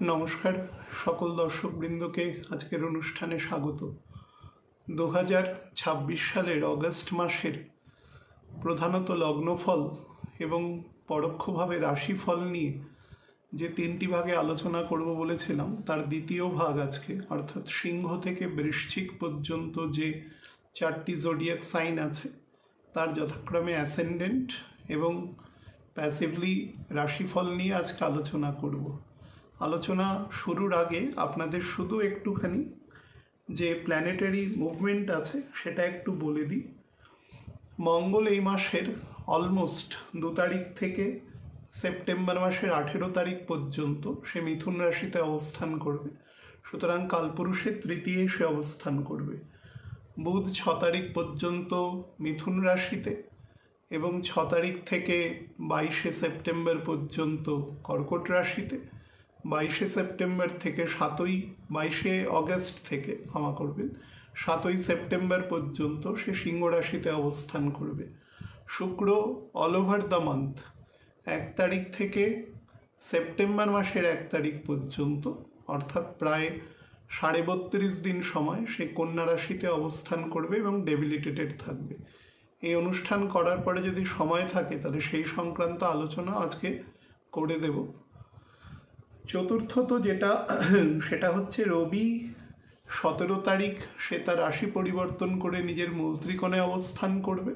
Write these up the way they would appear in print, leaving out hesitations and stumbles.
নমস্কার সকল দর্শকবৃন্দকে আজকের অনুষ্ঠানে স্বাগত। 2026 সালের অগস্ট মাসের প্রধানত লগ্নফল এবং পরোক্ষভাবে রাশিফল নিয়ে যে তিনটি ভাগে আলোচনা করব বলেছিলাম তার দ্বিতীয় ভাগ আজকে, অর্থাৎ সিংহ থেকে বৃশ্চিক পর্যন্ত যে 4টি জোডিয়াক সাইন আছে তার যথাক্রমে অ্যাসেন্ডেন্ট এবং প্যাসিভলি রাশিফল নিয়ে আজকে আলোচনা করব। আলোচনা শুরুর আগে আপনাদের শুধু একটুখানি যে প্ল্যানেটারি মুভমেন্ট আছে সেটা একটু বলে দিই। মঙ্গল এই মাসের অলমোস্ট 2 তারিখ থেকে সেপ্টেম্বর মাসের 18 তারিখ পর্যন্ত সে মিথুন রাশিতে অবস্থান করবে, সুতরাং কালপুরুষের তৃতীয় সে অবস্থান করবে। বুধ 6 তারিখ পর্যন্ত মিথুন রাশিতে এবং 6 তারিখ থেকে 22শে সেপ্টেম্বর পর্যন্ত কর্কট রাশিতে, 22শে সেপ্টেম্বর থেকে 22শে অগস্ট থেকে 7ই সেপ্টেম্বর পর্যন্ত সে সিংহ রাশিতে অবস্থান করবে। শুক্র অল ওভার দ্য মান্থ 1 তারিখ থেকে সেপ্টেম্বর মাসের 1 তারিখ পর্যন্ত, অর্থাৎ প্রায় 32.5 দিন সময় সে কন্যা রাশিতে অবস্থান করবে এবং ডেবিলিটেটেড থাকবে। এই অনুষ্ঠান করার পরে যদি সময় থাকে তাহলে সেই সংক্রান্ত আলোচনা আজকে করে দেব। চতুর্থত যেটা সেটা হচ্ছে রবি 17 তারিখ সে তার রাশি পরিবর্তন করে নিজের মূল ত্রিকোণে অবস্থান করবে,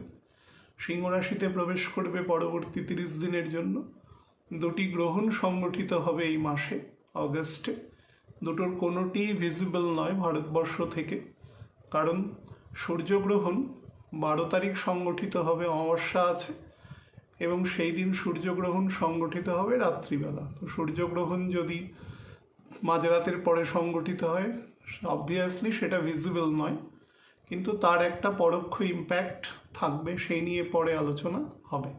সিংহ রাশিতে প্রবেশ করবে পরবর্তী 30 দিনের জন্য। 2টি গ্রহণ সংগঠিত হবে এই মাসে অগস্টে, দুটোর কোনোটি ভিজিবল নয় ভারতবর্ষ থেকে, কারণ সূর্যগ্রহণ 12 তারিখ সংগঠিত হবে, অমাবস্যা আছে এবং সেই দিন সূর্যগ্রহণ সংগঠিত হবে রাত্রিবেলা। তো সূর্যগ্রহণ যদি মাঝরাতের পরে সংগঠিত হয় অবভিয়াসলি সেটা ভিজিবল নয়, কিন্তু তার একটা পরোক্ষ ইম্প্যাক্ট থাকবে, সেই নিয়ে পরে আলোচনা হবে।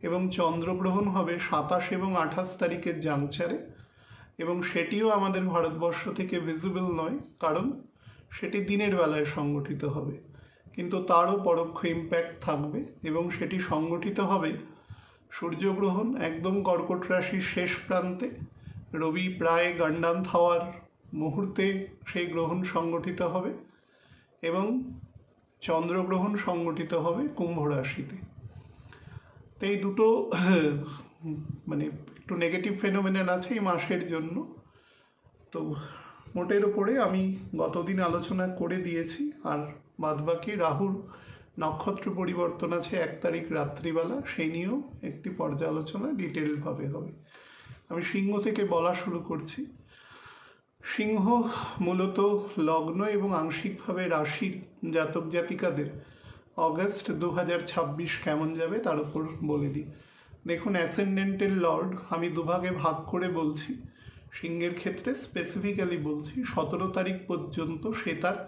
এবং চন্দ্রগ্রহণ হবে 27 এবং 28 তারিখের জাংচারে, এবং সেটিও আমাদের ভারতবর্ষ থেকে ভিজিবল নয়, কারণ সেটি দিনের বেলায় সংগঠিত হবে, কিন্তু তারও পরোক্ষ ইম্প্যাক্ট থাকবে এবং সেটি সংগঠিত হবে সূর্যগ্রহণ একদম কর্কট রাশির শেষ প্রান্তে, রবি প্রায় গণ্ডান্ত হওয়ার মুহূর্তে সেই গ্রহণ সংগঠিত হবে এবং চন্দ্রগ্রহণ সংগঠিত হবে কুম্ভ রাশিতে। তো এই দুটো মানে একটু নেগেটিভ ফেনোমেনন আছে এই মাসের জন্য। তো মোটের ওপরে আমি গতদিন আলোচনা করে দিয়েছি, আর বাদবাকি রাহুর নক্ষত্র পরিবর্তন আছে 1 তারিখ রাত্রিবেলা, সেই নিয়েও একটি পর্যালোচনা ডিটেলভাবে হবে। আমি সিংহ থেকে বলা শুরু করছি। সিংহ মূলত লগ্ন এবং আংশিকভাবে রাশির জাতক জাতিকাদের অগস্ট 2026 কেমন যাবে তার উপর বলে দিই। দেখুন, অ্যাসেন্ডেন্টের লর্ড আমি দুভাগে ভাগ করে বলছি। সিংহের ক্ষেত্রে স্পেসিফিক্যালি বলছি 17 তারিখ পর্যন্ত সে তার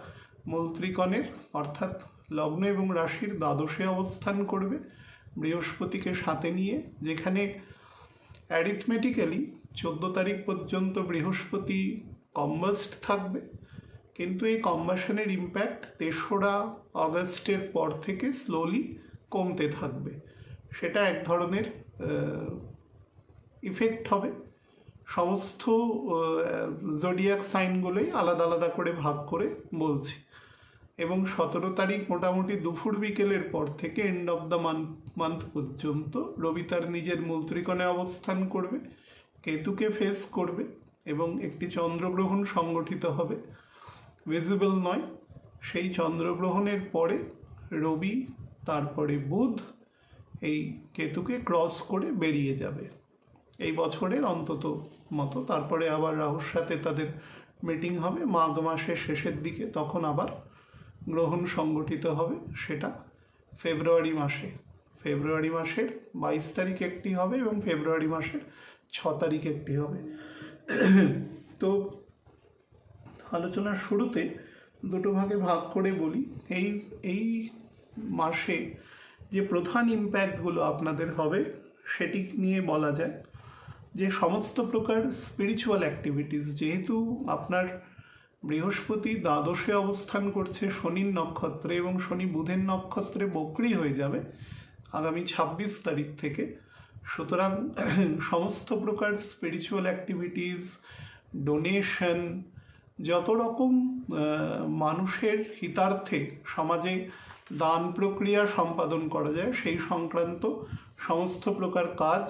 মূল ত্রিকোণের অর্থাৎ লগ্ন এবং রাশির দ্বাদশে অবস্থান করবে বৃহস্পতিকে সাথে নিয়ে, যেখানে অ্যারিথমেটিক্যালি 14 তারিখ পর্যন্ত বৃহস্পতি কম্বাস্ট থাকবে, কিন্তু এই কম্বাসনের ইম্প্যাক্ট 3রা অগস্টের পর থেকে স্লোলি কমতে থাকবে। সেটা এক ধরনের ইফেক্ট হবে। সমস্ত জোডিয়াক সাইনগুলোই আলাদা আলাদা করে ভাগ করে বলছি। এবং 17 তারিখ মোটামুটি দুপুর বিকেলের পর থেকে এন্ড অফ দ্য মান্থ পর্যন্ত রবি তার নিজের মূল ত্রিকোণে অবস্থান করবে, কেতুকে ফেস করবে এবং একটি চন্দ্রগ্রহণ সংগঠিত হবে, ভিজিবল নয়। সেই চন্দ্রগ্রহণের পরে রবি তারপরে বুধ এই কেতুকে ক্রস করে বেরিয়ে যাবে এই বছরের অন্তত মতো। তারপরে আবার রাহুর সাথে তাদের মিটিং হবে মাঘ মাসের শেষের দিকে, তখন আবার গ্রহণ সংগঠিত হবে, সেটা ফেব্রুয়ারি মাসের 22 তারিখ একটি হবে এবং ফেব্রুয়ারি মাসের 6 তারিখ একটি হবে। তো আলোচনার শুরুতে দুটো ভাগে ভাগ করে বলি। এই মাসে যে প্রধান ইম্প্যাক্টগুলো আপনাদের হবে সেটি নিয়ে বলা যায় যে সমস্ত প্রকার স্পিরিচুয়াল অ্যাক্টিভিটিস, যেহেতু আপনার বৃহস্পতি দ্বাদশে অবস্থান করছে শনির নক্ষত্রে এবং শনি বুধের নক্ষত্রে বক্রী হয়ে যাবে আগামী 26 তারিখ থেকে, সুতরাং সমস্ত প্রকার স্পিরিচুয়াল অ্যাক্টিভিটিস, ডোনেশন, যত রকম মানুষের হিতার্থে সমাজে দান প্রক্রিয়া সম্পাদন করা যায় সেই সংক্রান্ত সমস্ত প্রকার কাজ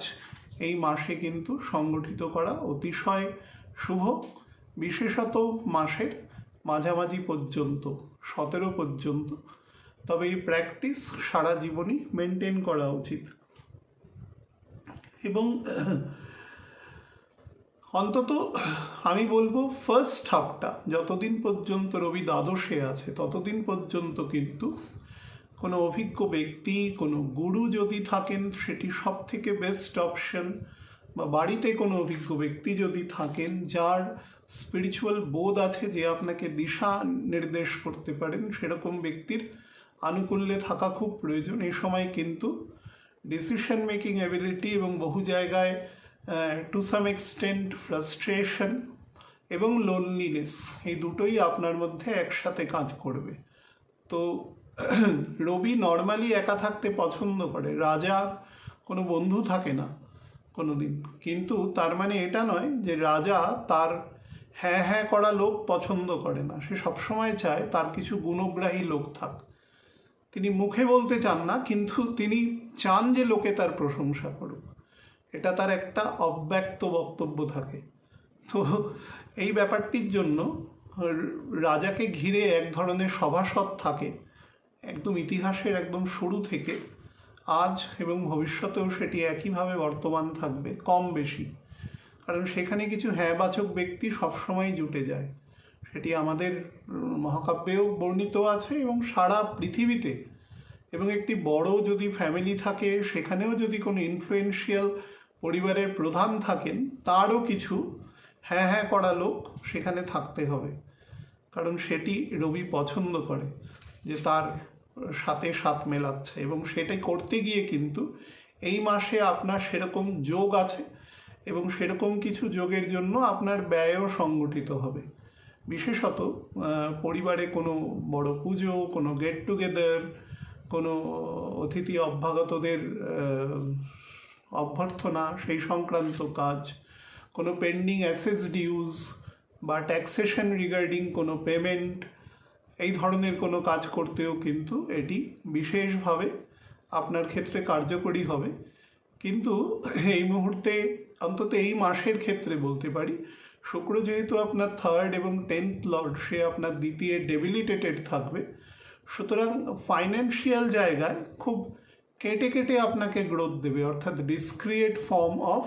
এই মাসে কিন্তু সংগঠিত করা অতিশয় শুভ, বিশেষত মাসের মাঝামাঝি পর্যন্ত 17 পর্যন্ত। তবে এই প্র্যাকটিস সারা জীবনই মেনটেন করা উচিত। এবং অন্তত আমি বলবো ফার্স্ট হাফটা, যতদিন পর্যন্ত রবি দ্বাদশে আছে ততদিন পর্যন্ত কিন্তু কোনো অভিজ্ঞ ব্যক্তি, কোনো গুরু যদি থাকেন সেটি সব থেকে বেস্ট অপশন, বা বাড়িতে কোনো অভিজ্ঞ ব্যক্তি যদি থাকেন যার স্পিরিচুয়াল বোধ আছে, যে আপনাকে দিশা নির্দেশ করতে পারেন, সেরকম ব্যক্তির আনুকূল্যে থাকা খুব প্রয়োজন। এই সময় কিন্তু ডিসিশন মেকিং অ্যাবিলিটি এবং বহু জায়গায় টু সাম এক্সটেন্ট ফ্রাস্ট্রেশন এবং লোনলিনেস, এই দুটোই আপনার মধ্যে একসাথে কাজ করবে। তো রবি নর্মালি একা থাকতে পছন্দ করে, রাজা কোনো বন্ধু থাকে না কোনো দিন, কিন্তু তার মানে এটা নয় যে রাজা তার হ্যাঁ হ্যাঁ করা লোক পছন্দ করে না। সে সবসময় চায় তার কিছু গুণগ্রাহী লোক থাক। তিনি মুখে বলতে চান না, কিন্তু তিনি চান যে লোকে তার প্রশংসা করুক। এটা তার একটা অব্যক্ত বক্তব্য থাকে। তো এই ব্যাপারটির জন্য রাজাকে ঘিরে এক ধরনের সভাসদ থাকে, একদম ইতিহাসের একদম শুরু থেকে আজ এবং ভবিষ্যতেও সেটি একইভাবে বর্তমান থাকবে কম বেশি। কারণ সেখানে কিছু হ্যাঁবাচক ব্যক্তি সবসময় জুটে যায়। সেটি আমাদের মহাকাব্যেও বর্ণিত আছে এবং সারা পৃথিবীতে। এবং একটি বড় যদি ফ্যামিলি থাকে, সেখানেও যদি কোনো ইনফ্লুয়েন্সিয়াল পরিবারের প্রধান থাকেন, তারও কিছু হ্যাঁ হ্যাঁ করা লোক সেখানে থাকতে হবে। কারণ সেটি রবি পছন্দ করে, যে তার সাথে সাথ মেলাচ্ছে, এবং সেটাই করতে গিয়ে কিন্তু এই মাসে আপনার সেরকম যোগ আছে, এবং সেরকম কিছু যোগের জন্য আপনার ব্যয়ও সংগঠিত হবে। বিশেষত পরিবারে কোনো বড় পুজো, কোনো গেট টুগেদার, কোনো অতিথি অভ্যাগতদের অভ্যর্থনা, সেই সংক্রান্ত কাজ, কোনো পেন্ডিং অ্যাসেস ডিউজ বা ট্যাক্সেশন রিগার্ডিং কোনো পেমেন্ট, এই ধরনের কোনো কাজ করতেও কিন্তু এটি বিশেষভাবে আপনার ক্ষেত্রে কার্যকরী হবে। কিন্তু এই মুহূর্তে, অন্তত এই মাসের ক্ষেত্রে বলতে পারি, শুক্র যেহেতু আপনার 3rd এবং 10th লর্ড, সে আপনার দ্বিতীয় ডেবিলিটেটেড থাকবে। সুতরাং ফাইন্যান্সিয়াল জায়গায় খুব কেটে কেটে আপনাকে গ্রোথ দেবে, অর্থাৎ ডিসক্রিয়েট ফর্ম অফ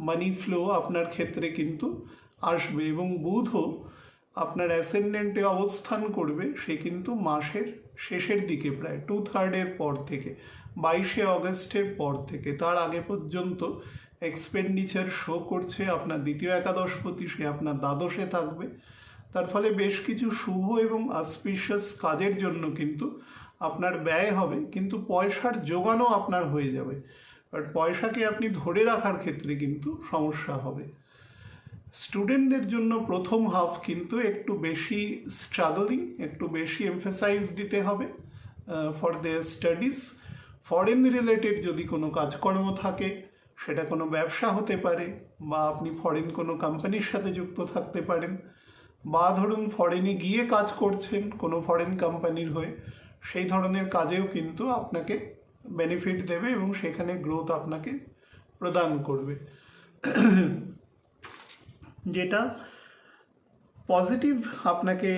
মানি ফ্লো আপনার ক্ষেত্রে কিন্তু আসবে। এবং বুধও আপনার অ্যাসেন্ডেন্টে অবস্থান করবে, সে কিন্তু মাসের শেষের দিকে প্রায় 2/3 পর থেকে, 22শে অগস্টের পর থেকে। তার আগে পর্যন্ত এক্সপেন্ডিচার শো করছে আপনার দ্বিতীয় একাদশপতি, সে আপনার দ্বাদশে থাকবে। তার ফলে বেশ কিছু শুভ এবং অসপিশিয়াস কাজের জন্য কিন্তু আপনার ব্যয় হবে, কিন্তু পয়সার জোগানও আপনার হয়ে যাবে। বাট পয়সাকে আপনি ধরে রাখার ক্ষেত্রে কিন্তু সমস্যা হবে। স্টুডেন্টদের জন্য প্রথম হাফ কিন্তু একটু বেশি স্ট্রাগলিং, একটু বেশি এমফেসাইজ দিতে হবে for their studies. Foreign related যদি কোনো কাজকর্ম থাকে, সেটা কোনো ব্যবসা হতে পারে, বা আপনি ফরেন কোনো কোম্পানির সাথে যুক্ত থাকতে পারেন, বা ধরুন ফরেনে গিয়ে কাজ করছেন কোনো ফরেন কোম্পানির হয়ে, সেই ধরনের কাজেও কিন্তু আপনাকে বেনিফিট দেবে এবং সেখানে গ্রোথ আপনাকে প্রদান করবে। যেটা পজিটিভ আপনাকে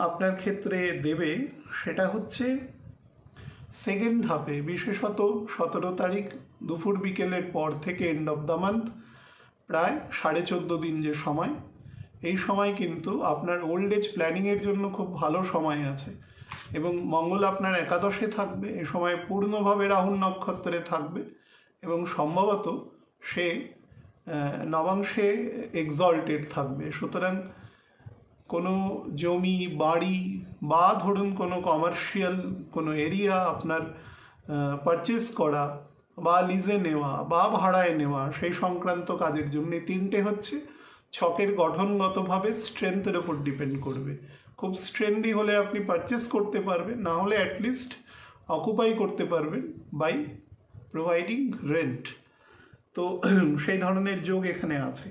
আপনার ক্ষেত্রে দেবে সেটা হচ্ছে সেকেন্ড হাফে, বিশেষত 17 তারিখ দুপুর বিকেলের পর থেকে এন্ড অফ দ্য মান্থ প্রায় 14.5 দিন যে সময়, এই সময় কিন্তু আপনার ওল্ড এজ প্ল্যানিংয়ের জন্য খুব ভালো সময় আছে। এবং মঙ্গল আপনার একাদশে থাকবে, এ সময় পূর্ণভাবে রাহুর নক্ষত্রে থাকবে, এবং সম্ভবত সে নবাংশে এক্সল্টেড থাকবে। সুতরাং কোনো জমি, বাড়ি, বা ধরুন কোনো কমার্শিয়াল কোনো এরিয়া আপনার পারচেস করা, বা লিজে নেওয়া, বা ভাড়ায় নেওয়া, সেই সংক্রান্ত কাজের জন্য 3টে হচ্ছে ছকের গঠনগতভাবে স্ট্রেংথের ওপর ডিপেন্ড করবে। খুব স্ট্রেংথি হলে আপনি পারচেস করতে পারবেন, না হলে অ্যাটলিস্ট অকুপাই করতে পারবেন বাই প্রোভাইডিং রেন্ট। তো সেই ধরনের যোগ এখানে আছে।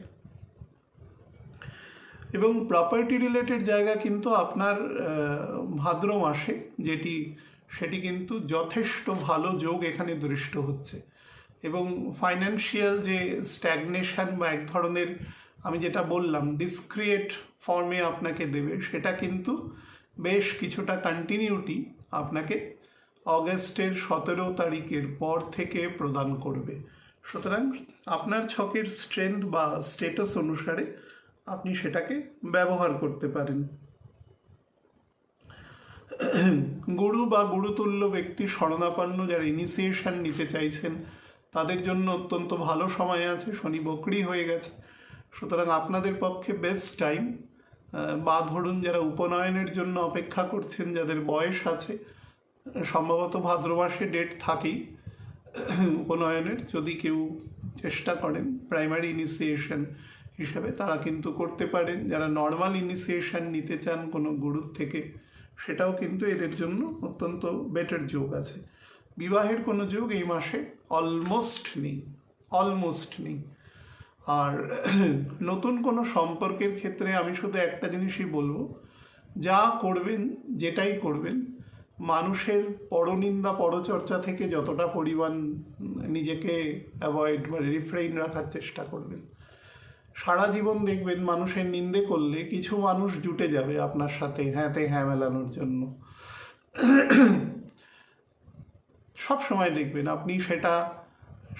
এবং প্রপার্টি রিলেটেড জায়গা কিন্তু আপনার ভাদ্র মাসে সেটি কিন্তু যথেষ্ট ভালো যোগ এখানে দৃষ্ট হচ্ছে। এবং ফাইন্যান্সিয়াল যে স্ট্যাগনেশন বা এক ধরনের আমি যেটা বললাম ডিসক্রিয়েট ফর্মে আপনাকে দেবে, সেটা কিন্তু বেশ কিছুটা কন্টিনিউটি আপনাকে অগস্টের 17 তারিখের পর থেকে প্রদান করবে। সুতরাং আপনার ছকের স্ট্রেংথ বা স্টেটাস অনুসারে আপনি সেটাকে ব্যবহার করতে পারেন। গুরু বা গুরুতুল্য ব্যক্তি শরণাপন্ন যারা ইনিশিয়েশন নিতে চাইছেন তাদের জন্য অত্যন্ত ভালো সময় আছে। শনি বকরি হয়ে গেছে, সুতরাং আপনাদের পক্ষে বেস্ট টাইম। বা ধরুন যারা উপনয়নের জন্য অপেক্ষা করছেন, যাদের বয়স আছে, সম্ভবত ভাদ্র মাসে ডেট থাকেই উপনয়নের, যদি কেউ চেষ্টা করেন প্রাইমারি ইনিশিয়েশন হিসেবে তারা কিন্তু করতে পারেন। যারা নর্মাল ইনিশিয়েশন নিতে চান কোনো গুরুর থেকে, সেটাও কিন্তু এদের জন্য অত্যন্ত বেটার যোগ আছে। বিবাহের কোনো যোগ এই মাসে অলমোস্ট নেই। আর নতুন কোনো সম্পর্কের ক্ষেত্রে আমি শুধু একটা জিনিসই বলবো, যা করবেন যেটাই করবেন মানুষের পরনিন্দা পরচর্চা থেকে যতটা পরিমাণ নিজেকে অ্যাভয়েড বা রিফ্রেইন রাখার চেষ্টা করবেন। সারা জীবন দেখবেন মানুষের নিন্দে করলে কিছু মানুষ জুটে যাবে আপনার সাথে হ্যাঁতে হ্যাঁ মেলানোর জন্য। সব সময় দেখবেন আপনি সেটা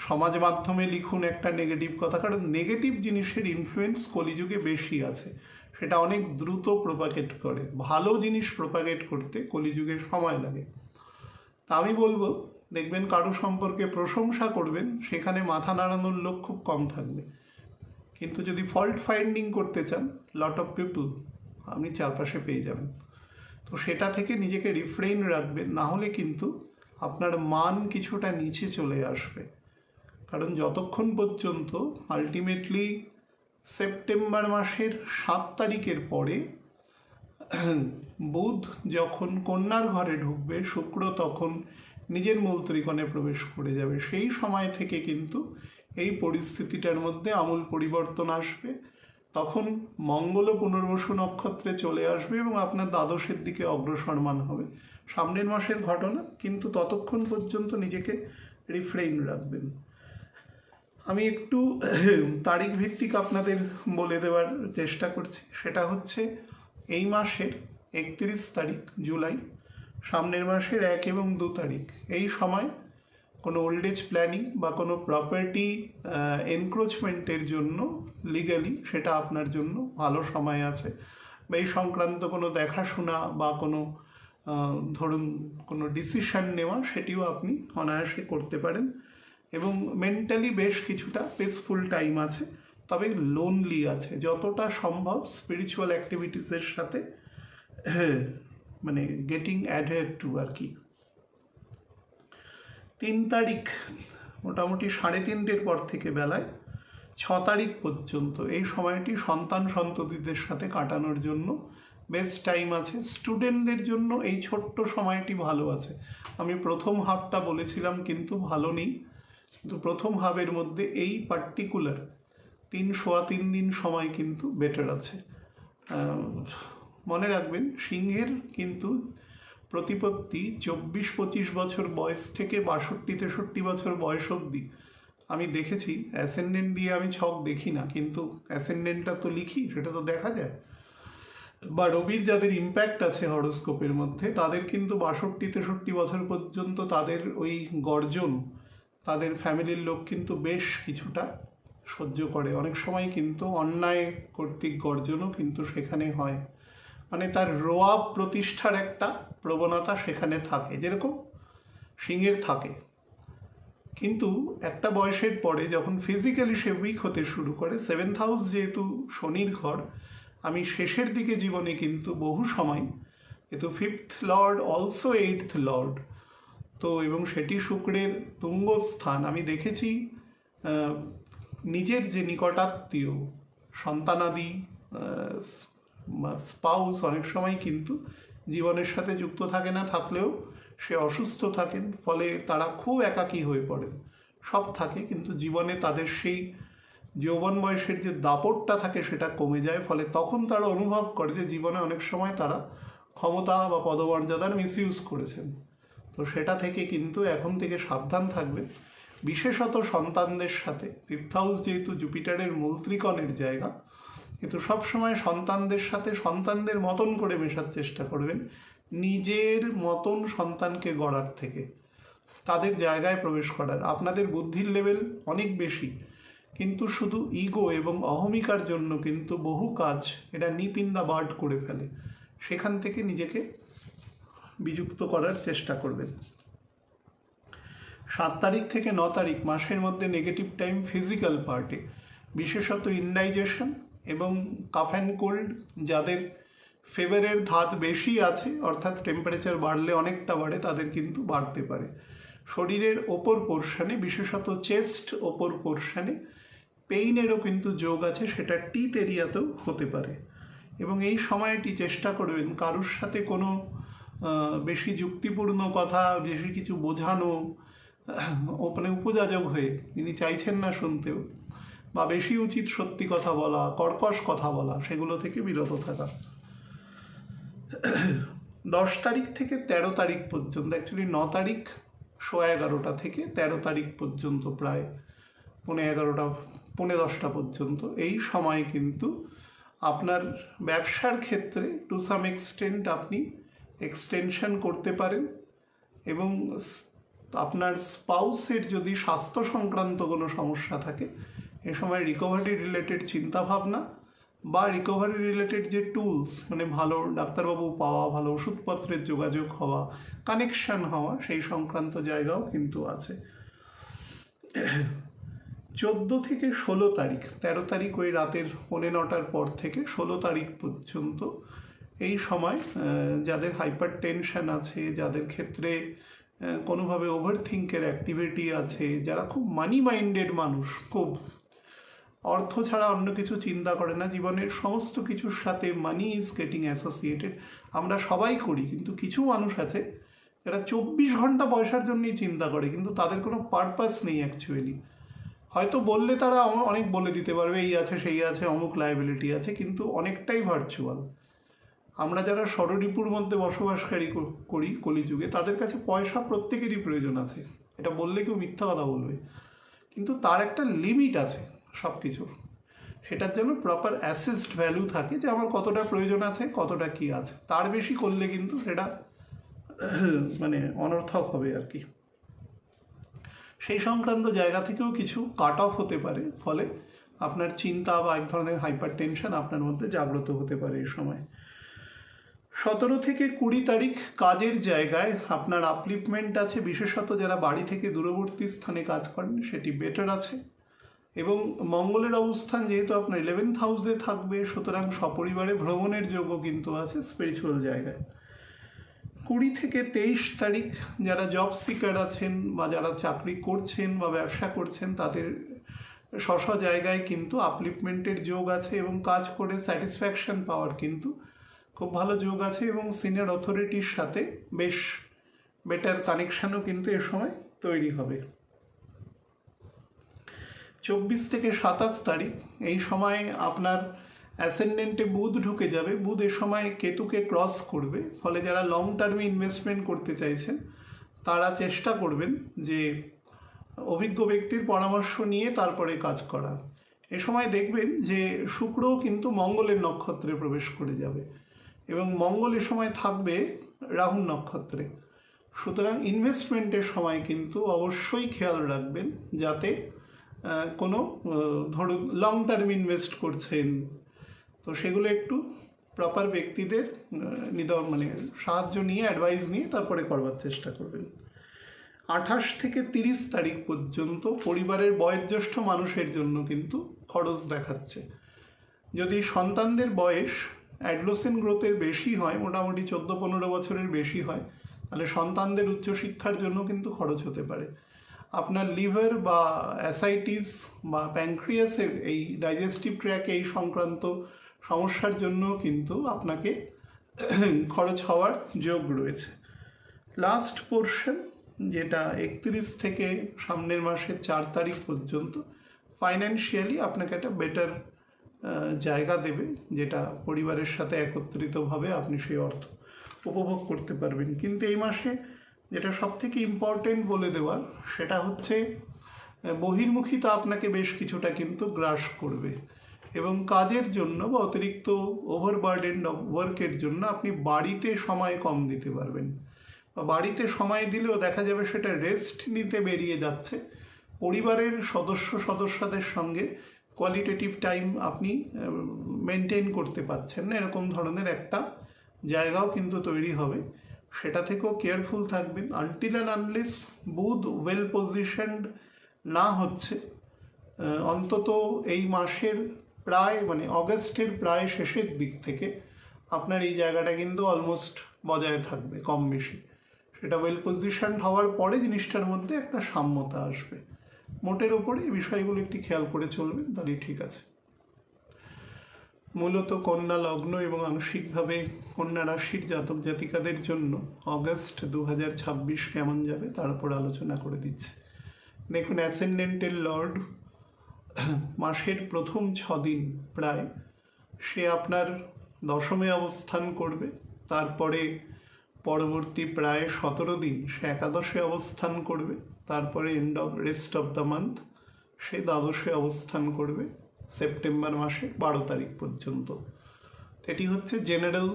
সমাজ মাধ্যমে লিখুন একটা নেগেটিভ কথা, কারণ নেগেটিভ জিনিসের ইনফ্লুয়েন্স কলিযুগে বেশি আছে, সেটা অনেক দ্রুত প্রোপাগেট করে। ভালো জিনিস প্রোপাগেট করতে কলিযুগে সময় লাগে। তা আমি বলবো, দেখবেন কারো সম্পর্কে প্রশংসা করবেন, সেখানে মাথা নাড়ানোর লোক খুব কম থাকবে। কিন্তু যদি ফল্ট ফাইন্ডিং করতে চান, লট অফ পিপল আপনি চারপাশে পেয়ে যাবেন। তো সেটা থেকে নিজেকে রিফ্রেইন রাখবেন, না হলে কিন্তু আপনার মান কিছুটা নিচে চলে আসবে। কারণ যতক্ষণ পর্যন্ত আলটিমেটলি সেপ্টেম্বর মাসের 7 তারিখের পরে বুধ যখন কন্যার ঘরে ঢুকবে, শুক্র তখন নিজের মূল ত্রিকোণে প্রবেশ করে যাবে, সেই সময় থেকে কিন্তু এই পরিস্থিতিটার মধ্যে আমূল পরিবর্তন আসবে। তখন মঙ্গল পুনর্বসু নক্ষত্রে চলে আসবে এবং আপনার দ্বাদশের দিকে অগ্রসরমান হবে। সামনের মাসের ঘটনা, কিন্তু ততক্ষণ পর্যন্ত নিজেকে রিফ্রেইন রাখবেন। আমি একটু তারিখ ভিত্তিক আপনাদের বলে দেওয়ার চেষ্টা করছি। সেটা হচ্ছে এই মাসের 31 তারিখ জুলাই, সামনের মাসের 1 এবং 2 তারিখ, এই সময় কোনো ওল্ড এজ প্ল্যানিং বা কোনো প্রপার্টি এনক্রোচমেন্টের জন্য লিগালি সেটা আপনার জন্য ভালো সময় আছে। বা এই সংক্রান্ত কোনো দেখাশোনা বা কোনো ধরুন কোনো ডিসিশন নেওয়া, সেটিও আপনি অনায়াসে করতে পারেন। এবং মেন্টালি বেশ কিছুটা পিসফুল টাইম আছে, তবে লোনলি আছে। যতটা সম্ভব স্পিরিচুয়াল অ্যাক্টিভিটিসের সাথে মানে গেটিং অ্যাডেড টু আর কি। 3 তারিখ মোটামুটি 3:30 পর থেকে বেলায় 6 তারিখ পর্যন্ত এই সময়টি সন্তান সন্ততিদের সাথে কাটানোর জন্য বেস্ট টাইম আছে। স্টুডেন্টদের জন্য এই ছোট্ট সময়টি ভালো আছে। আমি প্রথম হাফটা বলেছিলাম কিন্তু ভালো নেই, কিন্তু প্রথম হাফের মধ্যে এই পার্টিকুলার 3 দিন সময় কিন্তু বেটার আছে। মনে রাখবেন, সিংহের কিন্তু প্রতিপত্তি 24-25 বছর বয়স থেকে 62-63 বছর বয়স অবধি। আমি দেখেছি অ্যাসেন্ডেন্ট দিয়ে আমি ছক দেখি না, কিন্তু অ্যাসেন্ডেন্টটা তো লিখি, সেটা তো দেখা যায়। বা রবির যাদের ইম্প্যাক্ট আছে হরোস্কোপের মধ্যে, তাদের কিন্তু 62-63 বছর পর্যন্ত তাদের ওই গর্জন, তাদের ফ্যামিলির লোক কিন্তু বেশ কিছুটা সহ্য করে। অনেক সময় কিন্তু অন্যায় কর্তৃক গর্জনও কিন্তু সেখানে হয়, মানে তার রোয়াব প্রতিষ্ঠার একটা প্রবণতা সেখানে থাকে, যেরকম সিংহের থাকে। কিন্তু একটা বয়সের পরে যখন ফিজিক্যালি সে উইক হতে শুরু করে, 7th হাউস যেহেতু শনির ঘর, আমি শেষের দিকে জীবনে কিন্তু বহু সময়, যেহেতু 5th Lord also 8th Lord, তো এবং সেটি শুক্রের তুঙ্গস্থান, আমি দেখেছি নিজের যে নিকটাত্মীয় সন্তানাদি স্পাউস অনেক সময় কিন্তু জীবনের সাথে যুক্ত থাকে না, থাকলেও সে অসুস্থ থাকেন, ফলে তারা খুব একাকী হয়ে পড়েন। সব থাকে কিন্তু জীবনে তাদের সেই যৌবন বয়সের যে দাপটটা থাকে সেটা কমে যায়, ফলে তখন তারা অনুভব করে যে জীবনে অনেক সময় তারা ক্ষমতা বা পদমর্যাদার মিসইউজ করেছেন। তো সেটা থেকে কিন্তু এখন থেকে সাবধান থাকবেন, বিশেষত সন্তানদের সাথে। ফিফথ হাউস যেহেতু জুপিটারের মূল ত্রিকোণের জায়গা, কিন্তু সবসময় সন্তানদের সাথে সন্তানদের মতন করে মেশার চেষ্টা করবেন, নিজের মতন সন্তানকে গড়ার থেকে তাদের জায়গায় প্রবেশ করার। আপনাদের বুদ্ধির লেভেল অনেক বেশি, কিন্তু শুধু ইগো এবং অহমিকার জন্য কিন্তু বহু কাজ এটা নিপ ইন দ্য বার্ড করে ফেলে। সেখান থেকে নিজেকে বিযুক্ত করার চেষ্টা করবেন। 7 তারিখ থেকে 9 তারিখ মাসের মধ্যে নেগেটিভ টাইম ফিজিক্যাল পার্টে, বিশেষত ইনডাইজেশন এবং কাফ অ্যান্ড কোল্ড। যাদের ফেভারের ধাত বেশি আছে, অর্থাৎ টেম্পারেচার বাড়লে অনেকটা বাড়ে, তাদের কিন্তু বাড়তে পারে। শরীরের ওপর পোর্শনে, বিশেষত চেস্ট ওপর পোর্শনে পেইনেরও কিন্তু যোগ আছে, সেটা টিথ এরিয়াতেও হতে পারে। এবং এই সময়টি চেষ্টা করবেন কারোর সাথে কোনো বেশি যুক্তিপূর্ণ কথা, বেশি কিছু বোঝানো, ওখানে উপযাজক হয়ে তিনি চাইছেন না শুনতেও, বা বেশি উচিত সত্যি কথা বলা, কর্কশ কথা বলা, সেগুলো থেকে বিরত থাকা। 10 তারিখ থেকে 13 তারিখ পর্যন্ত, অ্যাকচুয়ালি 9 তারিখ 11:30 থেকে 13 তারিখ পর্যন্ত, প্রায় 11:30 10:30 পর্যন্ত, এই সময় কিন্তু আপনার ব্যবসার ক্ষেত্রে টু সাম এক্সটেন্ট আপনি এক্সটেনশন করতে পারেন। এবং আপনার স্পাউসের যদি স্বাস্থ্য সংক্রান্ত কোনো সমস্যা থাকে, এ সময় রিকভারি রিলেটেড চিন্তাভাবনা বা রিকভারি রিলেটেড যে টুলস, মানে ভালো ডাক্তারবাবু পাওয়া, ভালো ওষুধপত্রের যোগাযোগ হওয়া, কানেকশন হওয়া, সেই সংক্রান্ত জায়গাও কিন্তু আছে। 14 থেকে 16 তারিখ, 13 তারিখ ওই রাতের 9:45 পর থেকে 16 তারিখ পর্যন্ত এই সময় যাদের হাইপার টেনশন আছে, যাদের ক্ষেত্রে কোনোভাবে ওভার থিঙ্কের অ্যাক্টিভিটি আছে, যারা খুব মানি মাইন্ডেড মানুষ, খুব অর্থ ছাড়া অন্য কিছু চিন্তা করে না, জীবনের সমস্ত কিছুর সাথে মানি ইজ গেটিং অ্যাসোসিয়েটেড, আমরা সবাই করি, কিন্তু কিছু মানুষ আছে যারা 24 ঘন্টা পয়সার জন্যই চিন্তা করে, কিন্তু তাদের কোনো পারপাস নেই অ্যাকচুয়ালি। হয়তো বললে তারা অনেক বলে দিতে পারবে, এই আছে সেই আছে, অমুক লায়াবিলিটি আছে, কিন্তু অনেকটাই ভার্চুয়াল। আমরা যারা ষড়রিপুর মধ্যে বসবাসকারী করি কলিযুগে, তাদের কাছে পয়সা প্রত্যেকেরই প্রয়োজন আছে, এটা বললে কেউ মিথ্যা কথা বলবে, কিন্তু তার একটা লিমিট আছে সব কিছুর। সেটার জন্য প্রপার অ্যাসেসড ভ্যালু থাকে যে আমার কতটা প্রয়োজন আছে, কতটা কি আছে। তার বেশি করলে কিন্তু সেটা মানে অনর্থক হবে আর কি। সেই সংক্রান্ত জায়গা থেকেও কিছু কাট অফ হতে পারে, ফলে আপনার চিন্তা বা এক ধরনের হাইপার টেনশন আপনার মধ্যে জাগ্রত হতে পারে এই সময়। 17 থেকে 20 তারিখ কাজের জায়গায় আপনার আপলিফমেন্ট আছে, বিশেষত যারা বাড়ি থেকে দূরবর্তী স্থানে কাজ করেন সেটি বেটার আছে। এবং মঙ্গলের অবস্থান যেহেতু আপনার 11th হাউসে থাকবে, সুতরাং সপরিবারে ভ্রমণের যোগও কিন্তু আছে স্পিরিচুয়াল জায়গায়। 20 থেকে 23 তারিখ যারা জব সিকার আছেন বা যারা চাকরি করছেন বা ব্যবসা করছেন, তাদের স্ব জায়গায় কিন্তু আপলিফমেন্টের যোগ আছে এবং কাজ করে স্যাটিসফ্যাকশন পাওয়ার কিন্তু খুব ভালো যোগ আছে। এবং সিনিয়র অথরিটির সাথে বেশ বেটার কানেকশানও কিন্তু এ সময় তৈরি হবে। 24 থেকে 27 তারিখ এই সময় আপনার অ্যাসেন্ডেন্টে বুধ ঢুকে যাবে। বুধ এ সময় কেতুকে ক্রস করবে, ফলে যারা লং টার্মে ইনভেস্টমেন্ট করতে চাইছেন তারা চেষ্টা করবেন যে অভিজ্ঞ ব্যক্তির পরামর্শ নিয়ে তারপরে কাজ করা। এ সময় দেখবেন যে শুক্রও কিন্তু মঙ্গলের নক্ষত্রে প্রবেশ করে যাবে এবং মঙ্গল এ সময় থাকবে রাহুর নক্ষত্রে। সুতরাং ইনভেস্টমেন্টের সময় কিন্তু অবশ্যই খেয়াল রাখবেন যাতে কোনো ধরুন লং টার্ম ইনভেস্ট করছেন, তো সেগুলো একটু প্রপার ব্যক্তিদের সাহায্য নিয়ে, অ্যাডভাইস নিয়ে তারপরে করবার চেষ্টা করবেন। 28 থেকে 30 তারিখ পর্যন্ত পরিবারের বয়োজ্যেষ্ঠ মানুষের জন্য কিন্তু খরচ দেখাচ্ছে। যদি সন্তানদের বয়স অ্যাডলোসেন্ট গ্রোথের বেশি হয়, মোটামুটি 14-15 বছরের বেশি হয়, তাহলে সন্তানদের উচ্চশিক্ষার জন্য কিন্তু খরচ হতে পারে। আপনার লিভার বা অ্যাসাইটিস বা প্যানক্রিয়াসের এই ডাইজেস্টিভ ট্র্যাকে এই সংক্রান্ত সমস্যার জন্য কিন্তু আপনাকে খরচ হওয়ার যোগ রয়েছে। লাস্ট পোর্শন যেটা 31 থেকে সামনের মাসের 4 তারিখ পর্যন্ত, ফাইন্যান্সিয়ালি আপনাকে একটা বেটার জায়গা দেবে, যেটা পরিবারের সাথে একত্রিতভাবে আপনি সেই অর্থ উপভোগ করতে পারবেন। কিন্তু এই মাসে যেটা সব থেকে ইম্পর্টেন্ট বলে দেওয়ার, সেটা হচ্ছে বহির্মুখিতা আপনাকে বেশ কিছুটা কিন্তু গ্রাস করবে, এবং কাজের জন্য বা অতিরিক্ত ওভারবার্ডেন ওয়ার্কের জন্য আপনি বাড়িতে সময় কম দিতে পারবেন, বা বাড়িতে সময় দিলেও দেখা যাবে সেটা রেস্ট নিতে বেরিয়ে যাচ্ছে। পরিবারের সদস্যদের সঙ্গে কোয়ালিটেটিভ টাইম আপনি মেনটেন করতে পারছেন না, এরকম ধরনের একটা জায়গাও কিন্তু তৈরি হবে। সেটা থেকেও কেয়ারফুল থাকবেন। আনটিল অ্যান্ড আনলেস বুধ ওয়েল পজিশনড না হচ্ছে, অন্তত এই মাসের প্রায় অগস্টের প্রায় শেষের দিক থেকে আপনার এই জায়গাটা কিন্তু অলমোস্ট বজায় থাকবে কম বেশি। সেটা ওয়েল পজিশন হওয়ার পরে জিনিসটার মধ্যে একটা সাম্যতা আসবে। মোটের ওপরে এই বিষয়গুলো একটু খেয়াল করে চলবেন, তাহলেই ঠিক আছে। মূলত কন্যা লগ্ন এবং আংশিকভাবে কন্যা রাশির জাতক জাতিকাদের জন্য অগস্ট 2026 কেমন যাবে তার উপর আলোচনা করে দিচ্ছে। দেখুন, অ্যাসেন্ডেন্টের লর্ড মাসের প্রথম 6 দিন প্রায় সে আপনার দশমে অবস্থান করবে, তারপরে পরবর্তী প্রায় 17 দিন সে একাদশে অবস্থান করবে, তারপরে রেস্ট অফ দ্য মান্থ সে দ্বাদশে অবস্থান করবে সেপ্টেম্বর মাসে 12 তারিখ পর্যন্ত। এটি হচ্ছে জেনারেল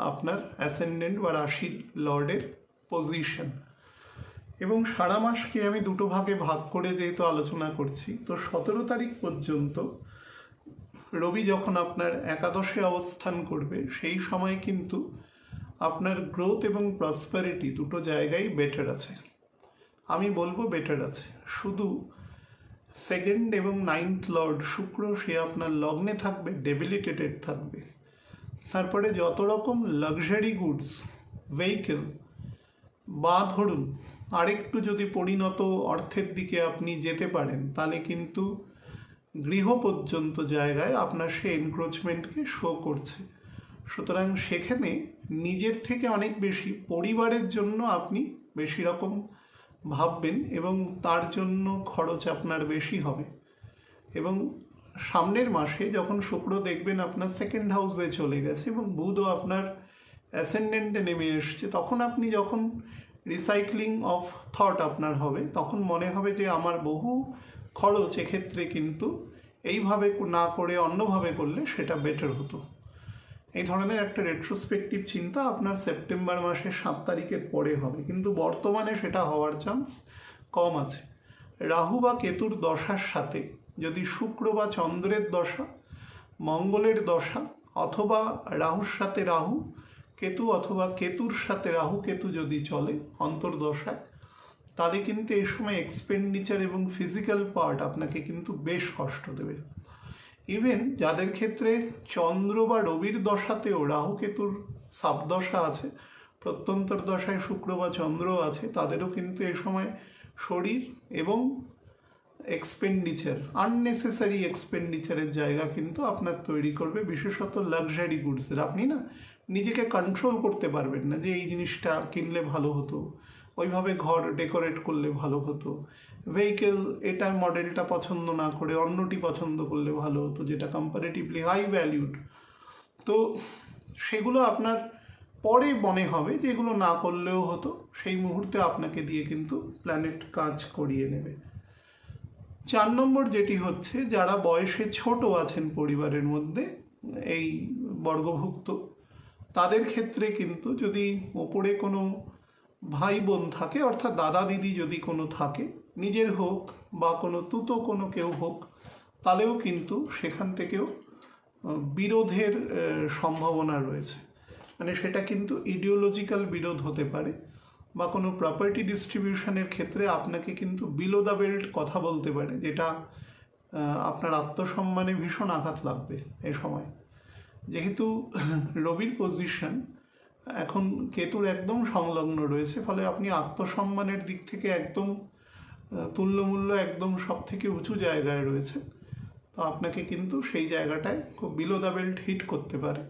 আপনার অ্যাসেন্ডেন্ট বা রাশির লর্ডের পজিশন। এবং সারা মাসকে আমি দুটো ভাগে ভাগ করে যেহেতু আলোচনা করছি, তো 17 তারিখ পর্যন্ত রবি যখন আপনার একাদশে অবস্থান করবে, সেই সময় কিন্তু আপনার গ্রোথ এবং প্রসপারিটি দুটো জায়গায় বেটার আছে। আমি বলবো বেটার আছে। শুধু 2nd এবং 9th লর্ড শুক্র সে আপনার লগ্নে থাকবে, ডেবিলিটেটেড থাকবে। তারপরে যত রকম লাক্সারি গুডস, ভেহিকেল, বা ধরুন আরেকটু যদি পরিণত অর্থের দিকে আপনি যেতে পারেন, তাহলে কিন্তু গৃহ পর্যন্ত জায়গায় আপনার সে এনক্রোচমেন্টকে শো করছে। সুতরাং সেখানে নিজের থেকে অনেক বেশি পরিবারের জন্য আপনি বেশি রকম ভাববেন, এবং তার জন্য খরচ আপনার বেশি হবে। এবং সামনের মাসে যখন শুক্র দেখবেন আপনার 2nd হাউসে চলে গেছে এবং বুধও আপনার অ্যাসেন্ডেন্টে নেমে এসছে, তখন আপনি যখন রিসাইক্লিং অফ থট আপনার হবে, তখন মনে হবে যে আমার বহু খরচ এক্ষেত্রে কিন্তু এইভাবে না করে অন্যভাবে করলে সেটা বেটার হতো। এই ধরনের একটা রেট্রোস্পেকটিভ চিন্তা আপনার সেপ্টেম্বর মাসের 7 তারিখের পরে হবে, কিন্তু বর্তমানে সেটা হওয়ার চান্স কম আছে। রাহু বা কেতুর দশার সাথে যদি শুক্র বা চন্দ্রের দশা, মঙ্গলের দশা, অথবা রাহুর সাথে রাহু কেতু, অথবা কেতুর সাথে রাহু কেতু যদি চলে অন্তর্দশায়, তাহলে কিন্তু এই সময় এক্সপেন্ডিচার এবং ফিজিক্যাল পার্ট আপনাকে কিন্তু বেশ কষ্ট দেবে। ইভেন যাদের ক্ষেত্রে চন্দ্র বা রবির দশাতেও রাহু কেতুর সাবদশা আছে, প্রত্যন্তর দশায় শুক্র বা চন্দ্র আছে, তাদেরও কিন্তু এই সময় শরীর এবং এক্সপেন্ডিচার, আননেসেসারি এক্সপেন্ডিচারের জায়গা কিন্তু আপনার তৈরি করবে, বিশেষত লাক্সারি গুডসের। আপনি না নিজেকে কন্ট্রোল করতে পারবেন না যে এই জিনিসটা কিনলে ভালো হতো, ওইভাবে ঘর ডেকোরেট করলে ভালো হতো, ভেহিকেল এটা মডেলটা পছন্দ না করে অন্যটি পছন্দ করলে ভালো হতো, যেটা কম্পারেটিভলি হাই ভ্যালিউড। তো সেগুলো আপনার পরে মনে হবে যে এগুলো না করলেও হতো, সেই মুহূর্তে আপনাকে দিয়ে কিন্তু প্ল্যানেট কাজ করিয়ে নেবে। 4 নম্বর যেটি হচ্ছে, যারা বয়সে ছোট আছেন পরিবারের মধ্যে এই বর্গভুক্ত, তাদের ক্ষেত্রে কিন্তু যদি ওপরে কোনো ভাই বোন থাকে, অর্থাৎ দাদা দিদি যদি কোনো থাকে, নিজের হোক বা কোনো তুতো কোনো কেউ হোক, তাহলেও কিন্তু সেখান থেকেও বিরোধের সম্ভাবনা রয়েছে। মানে সেটা কিন্তু ইডিওলজিক্যাল বিরোধ হতে পারে, বা কোনো প্রপার্টি ডিস্ট্রিবিউশনের ক্ষেত্রে আপনাকে কিন্তু বিলো দ্য বেল্ট কথা বলতে পারে, যেটা আপনার আত্মসম্মানে ভীষণ আঘাত লাগবে এই সময়। যেহেতু রবির পজিশন এখন কেতুর একদম সংলগ্ন রয়েছে, ফলে আপনি আত্মসম্মানের দিক থেকে একদম তুল্যমূল্য একদম সব থেকে উঁচু জায়গায় রয়েছে। তো আপনাকে কিন্তু সেই জায়গাটায় খুব বিলো দ্য বেল্ট হিট করতে পারে।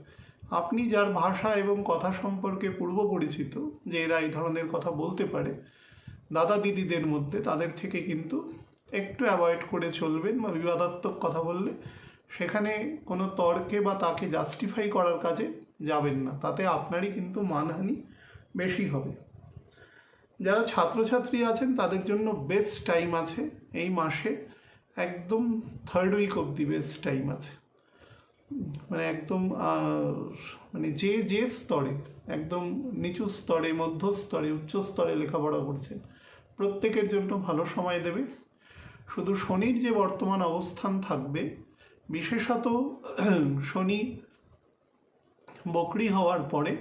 আপনি যার ভাষা এবং কথা সম্পর্কে পূর্ব পরিচিত, যে এরা এই ধরনের কথা বলতে পারে দাদা দিদিদের মধ্যে, তাদের থেকে কিন্তু একটু অ্যাভয়েড করে চলবেন, বা বিবাদাত্মক কথা বললে সেখানে কোনো তর্কে বা তাকে জাস্টিফাই করার কাজে যাবেন না, তাতে আপনারই কিন্তু মানহানি বেশি হবে। যারা ছাত্রছাত্রী আছেন তাদের জন্য বেস্ট টাইম আছে এই মাসে, একদম থার্ড উইক অবধি বেস্ট টাইম আছে। মানে একদম মানে যে স্তরে, একদম নিচু স্তরে, মধ্য স্তরে, উচ্চ স্তরে লেখাপড়া করছেন প্রত্যেকের জন্য ভালো সময় দেবে। শুধু শনির যে বর্তমান অবস্থান থাকবে, বিশেষত শনি বকরি হওয়ার পরে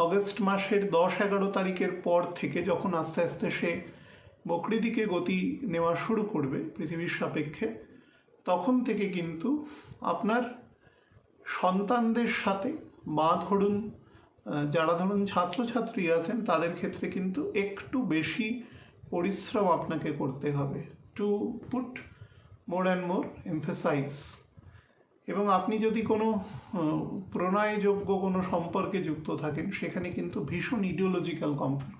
অগস্ট মাসের 10-11 তারিখের পর থেকে যখন আস্তে আস্তে সে বকরি দিকে গতি নেওয়া শুরু করবে পৃথিবীর সাপেক্ষে, তখন থেকে কিন্তু আপনার সন্তানদের সাথে, বা ধরুন যারা ধরুন ছাত্রছাত্রী আছেন তাদের ক্ষেত্রে কিন্তু একটু বেশি পরিশ্রম আপনাকে করতে হবে, to put more and more emphasise. এবং আপনি যদি কোনো প্রণয়যোগ্য কোনো সম্পর্কে যুক্ত থাকেন, সেখানে কিন্তু ভীষণ ইডিওলজিক্যাল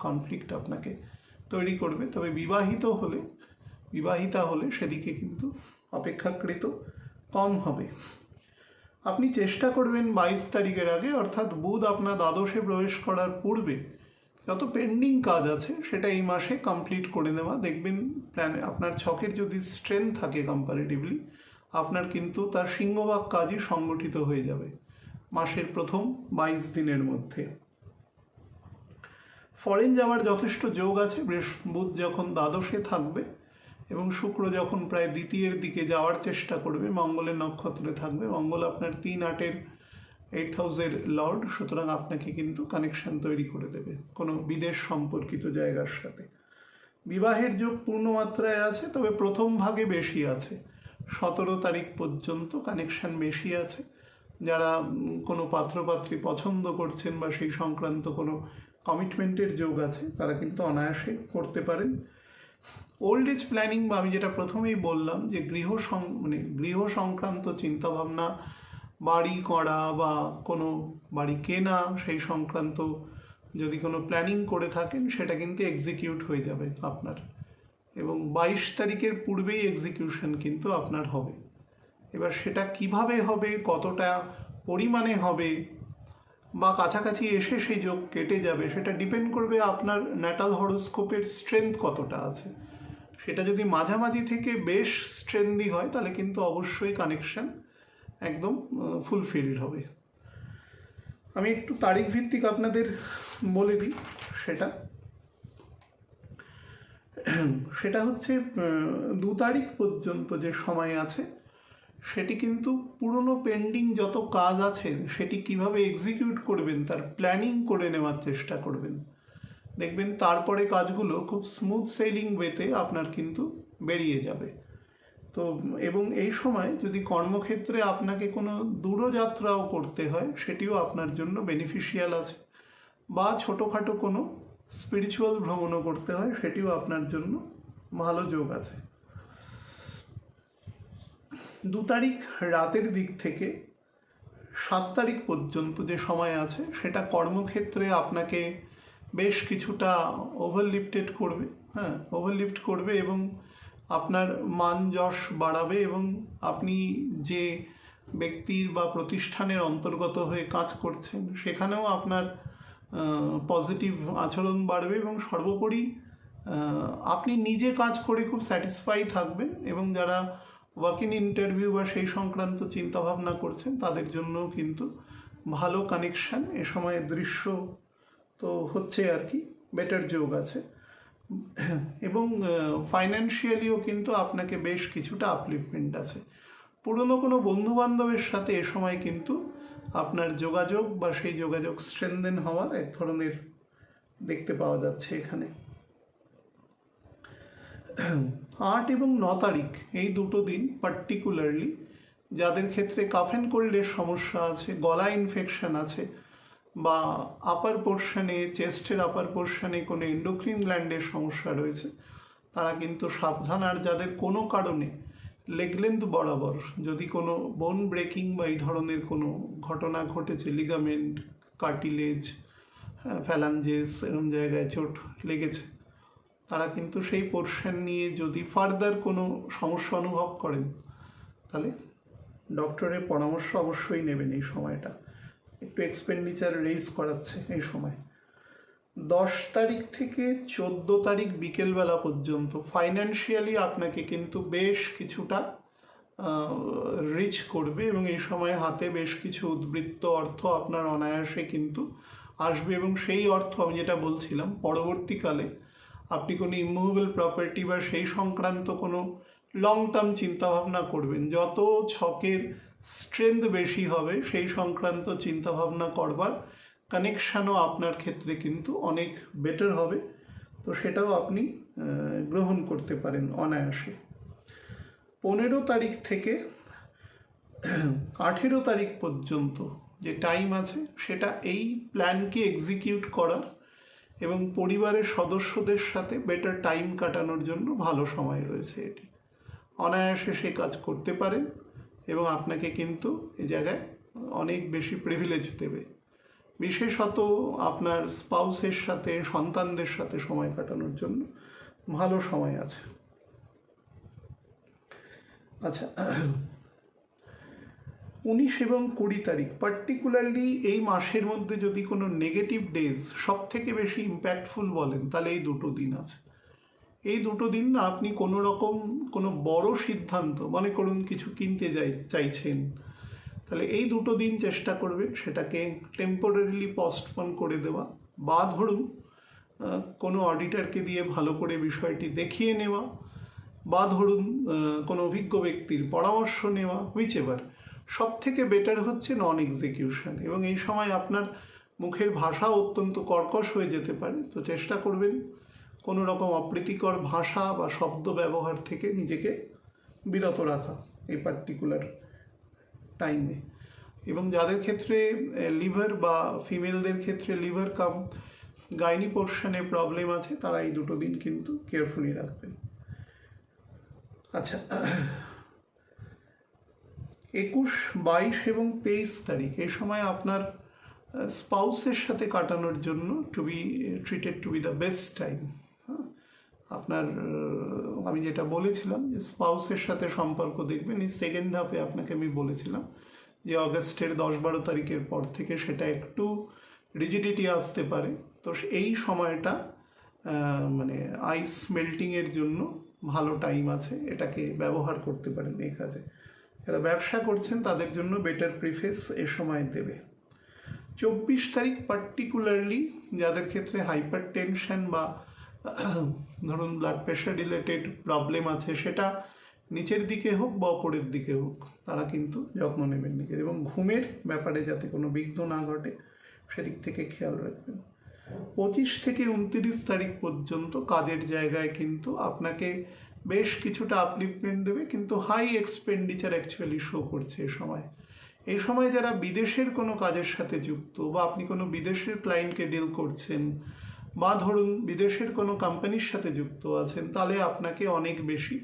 কনফ্লিক্ট আপনাকে তৈরি করবে। তবে বিবাহিতা হলে সেদিকে কিন্তু অপেক্ষাকৃত কম হবে। আপনি চেষ্টা করবেন 22 তারিখের আগে, অর্থাৎ বুধ আপনার দ্বাদশে প্রবেশ করার পূর্বে যত পেন্ডিং কাজ আছে সেটা এই মাসে কমপ্লিট করে নেওয়া। দেখবেন আপনার ছকের যদি স্ট্রেংথ থাকে কম্পারেটিভলি, আপনার কিন্তু তার সিংহভাগ কাজই সংগঠিত হয়ে যাবে মাসের প্রথম 22 দিনের মধ্যে। ফরেন যাওয়ার যথেষ্ট যোগ আছে, বুধ যখন দ্বাদশে থাকবে এবং শুক্র যখন প্রায় দ্বিতীয়ের দিকে যাওয়ার চেষ্টা করবে, মঙ্গলের নক্ষত্রে থাকবে। মঙ্গল আপনার 3-8-এর 8th হাউসের লর্ড, সুতরাং আপনাকে কিন্তু কানেকশন তৈরি করে দেবে কোনো বিদেশ সম্পর্কিত জায়গার সাথে। বিবাহের যোগ পূর্ণমাত্রায় আছে, তবে প্রথম ভাগে বেশি আছে, 17 তারিখ পর্যন্ত কানেকশন বেশি আছে। যারা কোনো পাত্রপাত্রী পছন্দ করছেন বা সেই সংক্রান্ত কোনো কমিটমেন্টের যোগ আছে, তারা কিন্তু অনায়াসে করতে পারেন। ওল্ড এজ প্ল্যানিং, বা আমি যেটা প্রথমেই বললাম যে গৃহ সংক্রান্ত চিন্তাভাবনা, বাড়ি করা বা কোনো বাড়ি কেনা, সেই সংক্রান্ত যদি কোনো প্ল্যানিং করে থাকেন সেটা কিন্তু এক্সিকিউট হয়ে যাবে আপনার, এবং 22 তারিখের পূর্বেই এক্সিকিউশন কিন্তু আপনার হবে। এবার সেটা কিভাবে হবে, কতটা পরিমাণে হবে, বা কাছাকাছি এসে সেই যোগ কেটে যাবে, সেটা ডিপেন্ড করবে আপনার ন্যাটাল হরোস্কোপের স্ট্রেংথ কতটা আছে। সেটা যদি মাঝামাঝি থেকে বেশ স্ট্রেংদি হয়, তাহলে কিন্তু অবশ্যই কানেকশন একদম ফুলফিলড হবে। আমি একটু তারিখ ভিত্তিক আপনাদের বলে দিই। সেটা হচ্ছে 2 তারিখ পর্যন্ত যে সময় আছে, সেটি কিন্তু পুরনো পেন্ডিং যত কাজ আছে সেটি কিভাবে এক্সিকিউট করবেন তার প্ল্যানিং করে নেওয়ার চেষ্টা করবেন। দেখবেন তারপরে কাজগুলো খুব স্মুথ সেলিং ওয়েতে আপনার কিন্তু বেরিয়ে যাবে। তো এবং এই সময় যদি কর্মক্ষেত্রে আপনাকে কোনো দূরযাত্রাও করতে হয়, সেটিও আপনার জন্য বেনিফিশিয়াল আছে, বা ছোটোখাটো কোনো স্পিরিচুয়াল ভ্রমণও করতে হয়, সেটিও আপনার জন্য ভালো যোগ আছে। 2 তারিখ রাতের দিক থেকে 7 তারিখ পর্যন্ত যে সময় আছে, সেটা কর্মক্ষেত্রে আপনাকে বেশ কিছুটা ওভারলিফট করবে এবং আপনার মান যশ বাড়াবে, এবং আপনি যে ব্যক্তির বা প্রতিষ্ঠানের অন্তর্গত হয়ে কাজ করছেন সেখানেও আপনার পজিটিভ আচরণ বাড়বে, এবং সর্বোপরি আপনি নিজে কাজ করে খুব স্যাটিসফাই থাকবেন। এবং যারা ওয়াক ইন ইন্টারভিউ বা সেই সংক্রান্ত চিন্তাভাবনা করছেন তাদের জন্যও কিন্তু ভালো কানেকশান এ সময় দৃশ্য তো হচ্ছে আর কি, বেটার যোগ আছে। এবং ফাইন্যান্সিয়ালিও কিন্তু আপনাকে বেশ কিছুটা আপলিফমেন্ট আছে। পুরনো কোনো বন্ধুবান্ধবের সাথে এ সময় কিন্তু আপনার যোগাযোগ বা সেই যোগাযোগ স্ট্রেনদেন হওয়ার এক ধরনের দেখতে পাওয়া যাচ্ছে এখানে। 8 এবং 9 তারিখ এই দুটো দিন পার্টিকুলারলি যাদের ক্ষেত্রে কাফ অ্যান্ড কোল্ডের সমস্যা আছে, গলা ইনফেকশন আছে, বা আপার পোর্শনে, চেস্টের আপার পোর্শনে কোনো এন্ডোক্রিন গ্ল্যান্ডের সমস্যা রয়েছে, তারা কিন্তু সাবধান। আর যাদের কোনো কারণে লেগ লেন্থ বরাবর যদি কোনো বোন ব্রেকিং বা এই ধরনের কোনো ঘটনা ঘটেছে, লিগামেন্ট, কার্টিলেজ, ফ্যালাঞ্জেস এরম জায়গায় চোট লেগেছে, তারা কিন্তু সেই পোর্শন নিয়ে যদি ফার্দার কোনো সমস্যা অনুভব করেন তাহলে ডক্টরের পরামর্শ অবশ্যই নেবেন। এই সময়টা একটু এক্সপেন্ডিচার রেইজ করাচ্ছে এই সময়। 10 তারিখ থেকে 14 তারিখ বিকেলবেলা পর্যন্ত ফাইন্যান্সিয়ালি আপনাকে কিন্তু বেশ কিছুটা রিচ করবে, এবং এই সময় হাতে বেশ কিছু উদ্বৃত্ত অর্থ আপনার অনায়াসে কিন্তু আসবে, এবং সেই অর্থ আমি যেটা বলছিলাম পরবর্তীকালে আপনি কোনো ইমুভেবল প্রপার্টি বা সেই সংক্রান্ত কোনো লং টার্ম চিন্তাভাবনা করবেন, যত ছকের স্ট্রেংথ বেশি হবে সেই সংক্রান্ত চিন্তাভাবনা করবার কানেকশানও আপনার ক্ষেত্রে কিন্তু অনেক বেটার হবে। তো সেটাও আপনি গ্রহণ করতে পারেন অনায়াসে। 15 তারিখ থেকে 18 তারিখ পর্যন্ত যে টাইম আছে সেটা এই প্ল্যানকে এক্সিকিউট করার এবং পরিবারের সদস্যদের সাথে বেটার টাইম কাটানোর জন্য ভালো সময় রয়েছে। এটি অনায়াসে সে কাজ করতে পারেন এবং আপনাকে কিন্তু এই জায়গায় অনেক বেশি প্রিভিলেজ দেবে। বিশেষত আপনার স্পাউসের সাথে, সন্তানদের সাথে সময় কাটানোর জন্য ভালো সময় আছে। আচ্ছা, 19 এবং 20 তারিখ পার্টিকুলারলি এই মাসের মধ্যে যদি কোনো নেগেটিভ ডেজ সব থেকে বেশি ইম্প্যাক্টফুল বলেন তাহলে এই দুটো দিন আছে। এই দুটো দিন না আপনি কোনো রকম কোনো বড় সিদ্ধান্ত, মনে করুন কিছু কিনতে চাইছেন, তাহলে এই দুটো দিন চেষ্টা করবেন সেটাকে টেম্পোরারিলি পোস্টপোন করে দেওয়া, বা ধরুন কোনো অডিটরকে দিয়ে ভালো করে বিষয়টি দেখিয়ে নেওয়া, বা ধরুন কোনো অভিজ্ঞ ব্যক্তির পরামর্শ নেওয়া, হুইচএভার। সব থেকে বেটার হচ্ছে নন এক্সিকিউশন, এবং এই সময় আপনার মুখের ভাষা অত্যন্ত কর্কশ হয়ে যেতে পারে। তো চেষ্টা করবেন কোনো রকম অপ্রীতিকর ভাষা বা শব্দ ব্যবহার থেকে নিজেকে বিরত রাখা এই পার্টিকুলার টাইমে। এবং যাদের ক্ষেত্রে লিভার বা ফিমেলদের ক্ষেত্রে লিভার কাম গাইনি পোর্শনে প্রবলেম আছে তারা এই দুটো দিন কিন্তু কেয়ারফুলি রাখবেন। আচ্ছা, 21, 22 এবং 23 তারিখ এই সময় আপনার স্পাউসের সাথে কাটানোর জন্য to be the best time. আপনার আমি যেটা বলেছিলাম যে স্পাউসের সাথে সম্পর্ক দেখবেন, এই সেকেন্ড হাফে আপনাকে আমি বলেছিলাম যে অগস্টের 10-12 তারিখের পর থেকে সেটা একটু রিজিডিটি আসতে পারে। তো এই সময়টা মানে আইস মেল্টিংয়ের জন্য ভালো টাইম আছে, এটাকে ব্যবহার করতে পারেন এই কাজে। যারা ব্যবসা করছেন তাদের জন্য বেটার প্রিফেস এ সময় দেবে। 24 তারিখ পার্টিকুলারলি যাদের ক্ষেত্রে হাইপার টেনশন বা ধরুন ব্লাড প্রেশার রিলেটেড প্রবলেম আছে, সেটা নিচের দিকে হোক বা ওপরের দিকে হোক, তারা কিন্তু যত্ন নেবেন নিজের, এবং ঘুমের ব্যাপারে যাতে কোনো বিঘ্ন না ঘটে সেদিক থেকে খেয়াল রাখবেন। 25 থেকে 29 তারিখ পর্যন্ত কাজের জায়গায় কিন্তু আপনাকে বেশ কিছুটা আপলিফমেন্ট দেবে, কিন্তু হাই এক্সপেন্ডিচার অ্যাকচুয়ালি শো করছে এই সময়। এই সময় যারা বিদেশের কোনো কাজের সাথে যুক্ত, বা আপনি কোনো বিদেশের ক্লায়েন্টকে ডিল করছেন, বা ধরুন বিদেশের কোনো কোম্পানির সাথে যুক্ত আছেন, তাহলে আপনাকে অনেক বেশি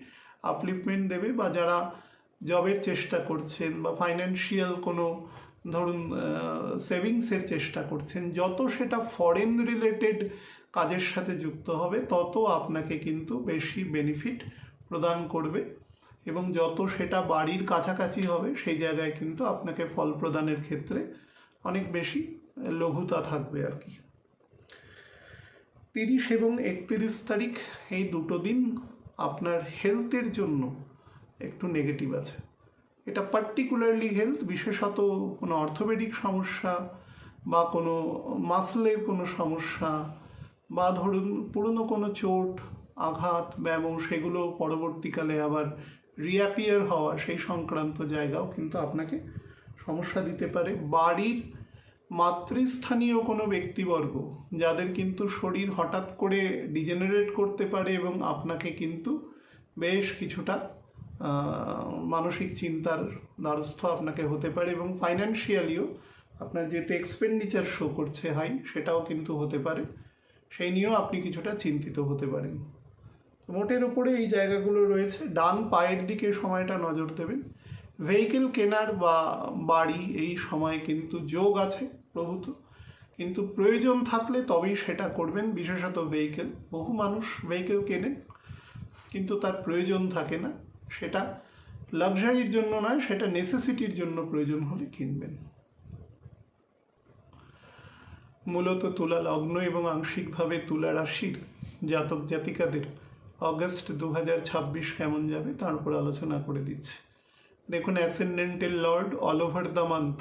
আপলিফমেন্ট দেবে। বা যারা জবের চেষ্টা করছেন বা ফাইন্যান্সিয়াল কোনো ধরুন সেভিংসের চেষ্টা করছেন, যত সেটা ফরেন রিলেটেড কাজের সাথে যুক্ত হবে তত আপনাকে কিন্তু বেশি বেনিফিট প্রদান করবে, এবং যত সেটা বাড়ির কাছাকাছি হবে সেই জায়গায় কিন্তু আপনাকে ফল প্রদানের ক্ষেত্রে অনেক বেশি লঘুতা থাকবে আর কি। 30 এবং 31 তারিখ এই দুটো দিন আপনার হেলথের জন্য একটু নেগেটিভ আছে। এটা পার্টিকুলারলি হেলথ, বিশেষত কোনো অর্থোপেডিক সমস্যা বা কোনো মাসলের কোনো সমস্যা, বা ধরুন পুরনো কোনো চোট, আঘাত, ব্যায়াম, সেগুলো পরবর্তীকালে আবার রিঅ্যাপিয়ার হওয়া, সেই সংক্রান্ত জায়গাও কিন্তু আপনাকে সমস্যা দিতে পারে। বাড়ির মাতৃস্থানীয় কোনো ব্যক্তিবর্গ যাদের কিন্তু শরীর হঠাৎ করে ডিজেনারেট করতে পারে এবং আপনাকে কিন্তু বেশ কিছুটা মানসিক চিন্তার দ্বারস্থ আপনাকে হতে পারে, এবং ফাইন্যান্সিয়ালিও আপনার যেহেতু এক্সপেন্ডিচার শো করছে হাই, সেটাও কিন্তু হতে পারে, সেই নিয়েও আপনি কিছুটা চিন্তিত হতে পারেন। মোটের উপরে এই জায়গাগুলো রয়েছে। ডান পায়ের দিকে সময়টা নজর দেবেন। ভেহিকেল কেনার বা বাড়ি এই সময় কিন্তু যোগ আছে প্রভূত, কিন্তু প্রয়োজন থাকলে তবেই সেটা করবেন, বিশেষত ভেহিকেল। বহু মানুষ ভেহিকেল কেনেন কিন্তু তার প্রয়োজন থাকে না, সেটা লাক্সারির জন্য নয়, সেটা নেসেসিটির জন্য প্রয়োজন হলে কিনবেন। মূলত তুলা লগ্ন এবং আংশিকভাবে তুলা রাশির জাতক জাতিকাদের অগস্ট 2026 কেমন যাবে তার উপর আলোচনা করে দিচ্ছি। দেখুন, অ্যাসেন্ডেন্টের lord all over the month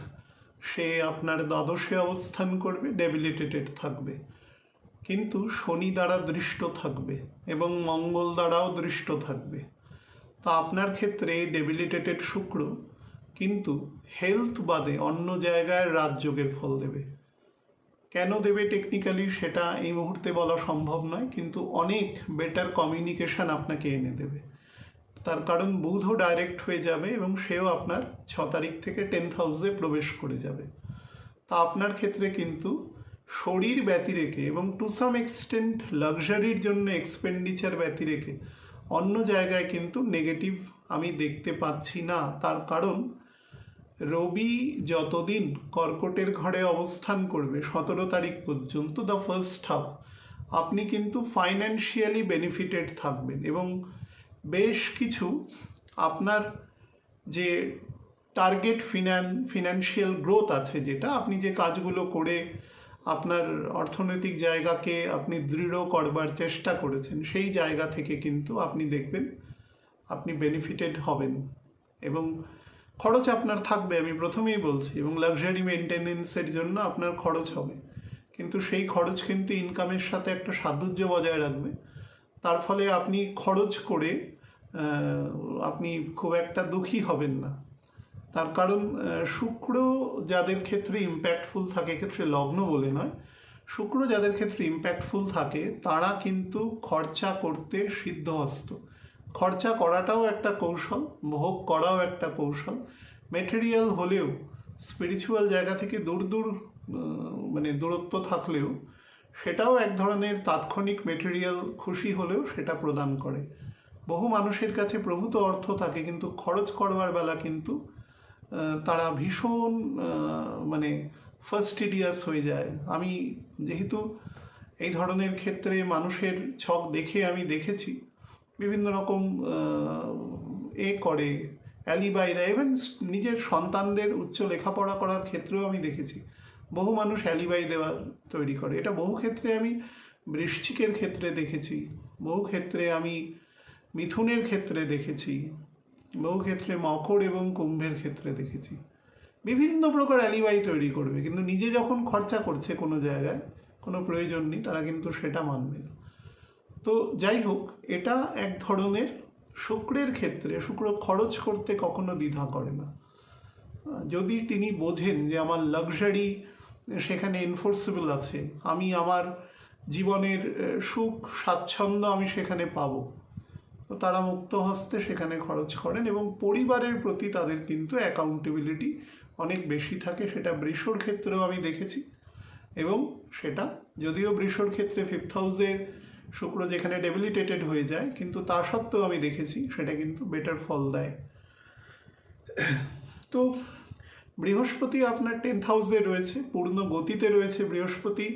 সে আপনার দ্বাদশে অবস্থান করবে, ডেবিলিটেটেড থাকবে, কিন্তু শনি দ্বারা দৃষ্ট থাকবে এবং মঙ্গল দ্বারাও দৃষ্ট থাকবে। তা আপনার ক্ষেত্রে ডেবিলিটেটেড শুক্র কিন্তু হেলথ বাদে অন্য জায়গায় রাজযোগের ফল দেবে। কেন দেবে টেকনিক্যালি সেটা এই মুহূর্তে বলা সম্ভব নয়, কিন্তু অনেক বেটার কমিউনিকেশন আপনাকে এনে দেবে। তার কারণ বুধও ডাইরেক্ট হয়ে যাবে এবং সেও আপনার 6 তারিখ থেকে 10th হাউসে প্রবেশ করে যাবে। তা আপনার ক্ষেত্রে কিন্তু শরীর ব্যতি রেখে এবং টু সাম এক্সটেন্ট লাক্সারির জন্য এক্সপেন্ডিচার ব্যতি রেখে অন্য জায়গায় কিন্তু নেগেটিভ আমি দেখতে পাচ্ছি না। তার কারণ রবি যতদিন কর্কটের ঘরে অবস্থান করবে 17 তারিখ পর্যন্ত, দ্য ফার্স্ট হাফ, আপনি কিন্তু ফাইন্যান্সিয়ালি বেনিফিটেড থাকবেন এবং বেশ কিছু আপনার যে টার্গেট ফিনান্সিয়াল গ্রোথ আছে, যেটা আপনি যে কাজগুলো করে আপনার অর্থনৈতিক জায়গাকে আপনি দৃঢ় করবার চেষ্টা করেছেন, সেই জায়গা থেকে কিন্তু আপনি দেখবেন আপনি বেনিফিটেড হবেন এবং খরচ আপনার থাকবে, আমি প্রথমেই বলছি, এবং লাক্সারি মেনটেনেন্সের জন্য আপনার খরচ হবে, কিন্তু সেই খরচ কিন্তু ইনকামের সাথে একটা সাধুর্য বজায় রাখবে। তার ফলে আপনি খরচ করে আপনি খুব একটা দুঃখী হবেন না। তার কারণ শুক্র যাদের ক্ষেত্রে ইম্প্যাক্টফুল থাকে, ক্ষেত্রে লগ্ন বলে নয়, শুক্র যাদের ক্ষেত্রে ইম্প্যাক্টফুল থাকে তারা কিন্তু খরচা করতে সিদ্ধহস্ত। খরচা করাটাও একটা কৌশল, ভোগ করাও একটা কৌশল। মেটেরিয়াল হলেও, স্পিরিচুয়াল জায়গা থেকে মানে দূরত্ব থাকলেও সেটাও এক ধরনের তাৎক্ষণিক মেটেরিয়াল খুশি হলেও সেটা প্রদান করে। বহু মানুষের কাছে প্রভূত অর্থ থাকে কিন্তু খরচ করবার বেলা কিন্তু তারা ভীষণ মানে ফাস্টিডিয়াস হয়ে যায়। আমি যেহেতু এই ধরনের ক্ষেত্রে মানুষের ছক দেখে আমি দেখেছি, বিভিন্ন রকম করে অ্যালিবাই দেয়, ইভেন নিজের সন্তানদের উচ্চ লেখাপড়া করার ক্ষেত্রেও আমি দেখেছি বহু মানুষ অ্যালিবাই দেওয়ার তৈরি করে। এটা বহু ক্ষেত্রে আমি বৃশ্চিকের ক্ষেত্রে দেখেছি, বহু ক্ষেত্রে আমি মিথুনের ক্ষেত্রে দেখেছি, বহু ক্ষেত্রে মকর এবং কুম্ভের ক্ষেত্রে দেখেছি। বিভিন্ন প্রকার অ্যালিবাই তৈরি করবে, কিন্তু নিজে যখন খরচা করছে কোনো জায়গায়, কোনো প্রয়োজন নেই, তারা কিন্তু সেটা মানবে না। তো যাই হোক, এটা এক ধরনের শুক্রের ক্ষেত্রে, শুক্র খরচ করতে কখনো দ্বিধা করে না। যদি তিনি বোঝেন যে আমার লাক্সারি সেখানে এনফোর্সেবল আছে, আমি আমার জীবনের সুখ স্বাচ্ছন্দ্য আমি সেখানে পাবো, তো তারা মুক্ত হস্তে সেখানে খরচ করেন এবং পরিবারের প্রতি তাদের কিন্তু অ্যাকাউন্টেবিলিটি অনেক বেশি থাকে। সেটা বৃষর ক্ষেত্রেও আমি দেখেছি, এবং সেটা যদিও বৃষর ক্ষেত্রে 5th হাউসের শুক্র যেখানে ডেবিলিটেটেড হয়ে যায়, কিন্তু তা সত্ত্বেও আমি দেখেছি সেটা কিন্তু বেটার ফল দেয়। তো বৃহস্পতি আপনার 10th হাউসে রয়েছে, পূর্ণ গতিতে রয়েছে বৃহস্পতি।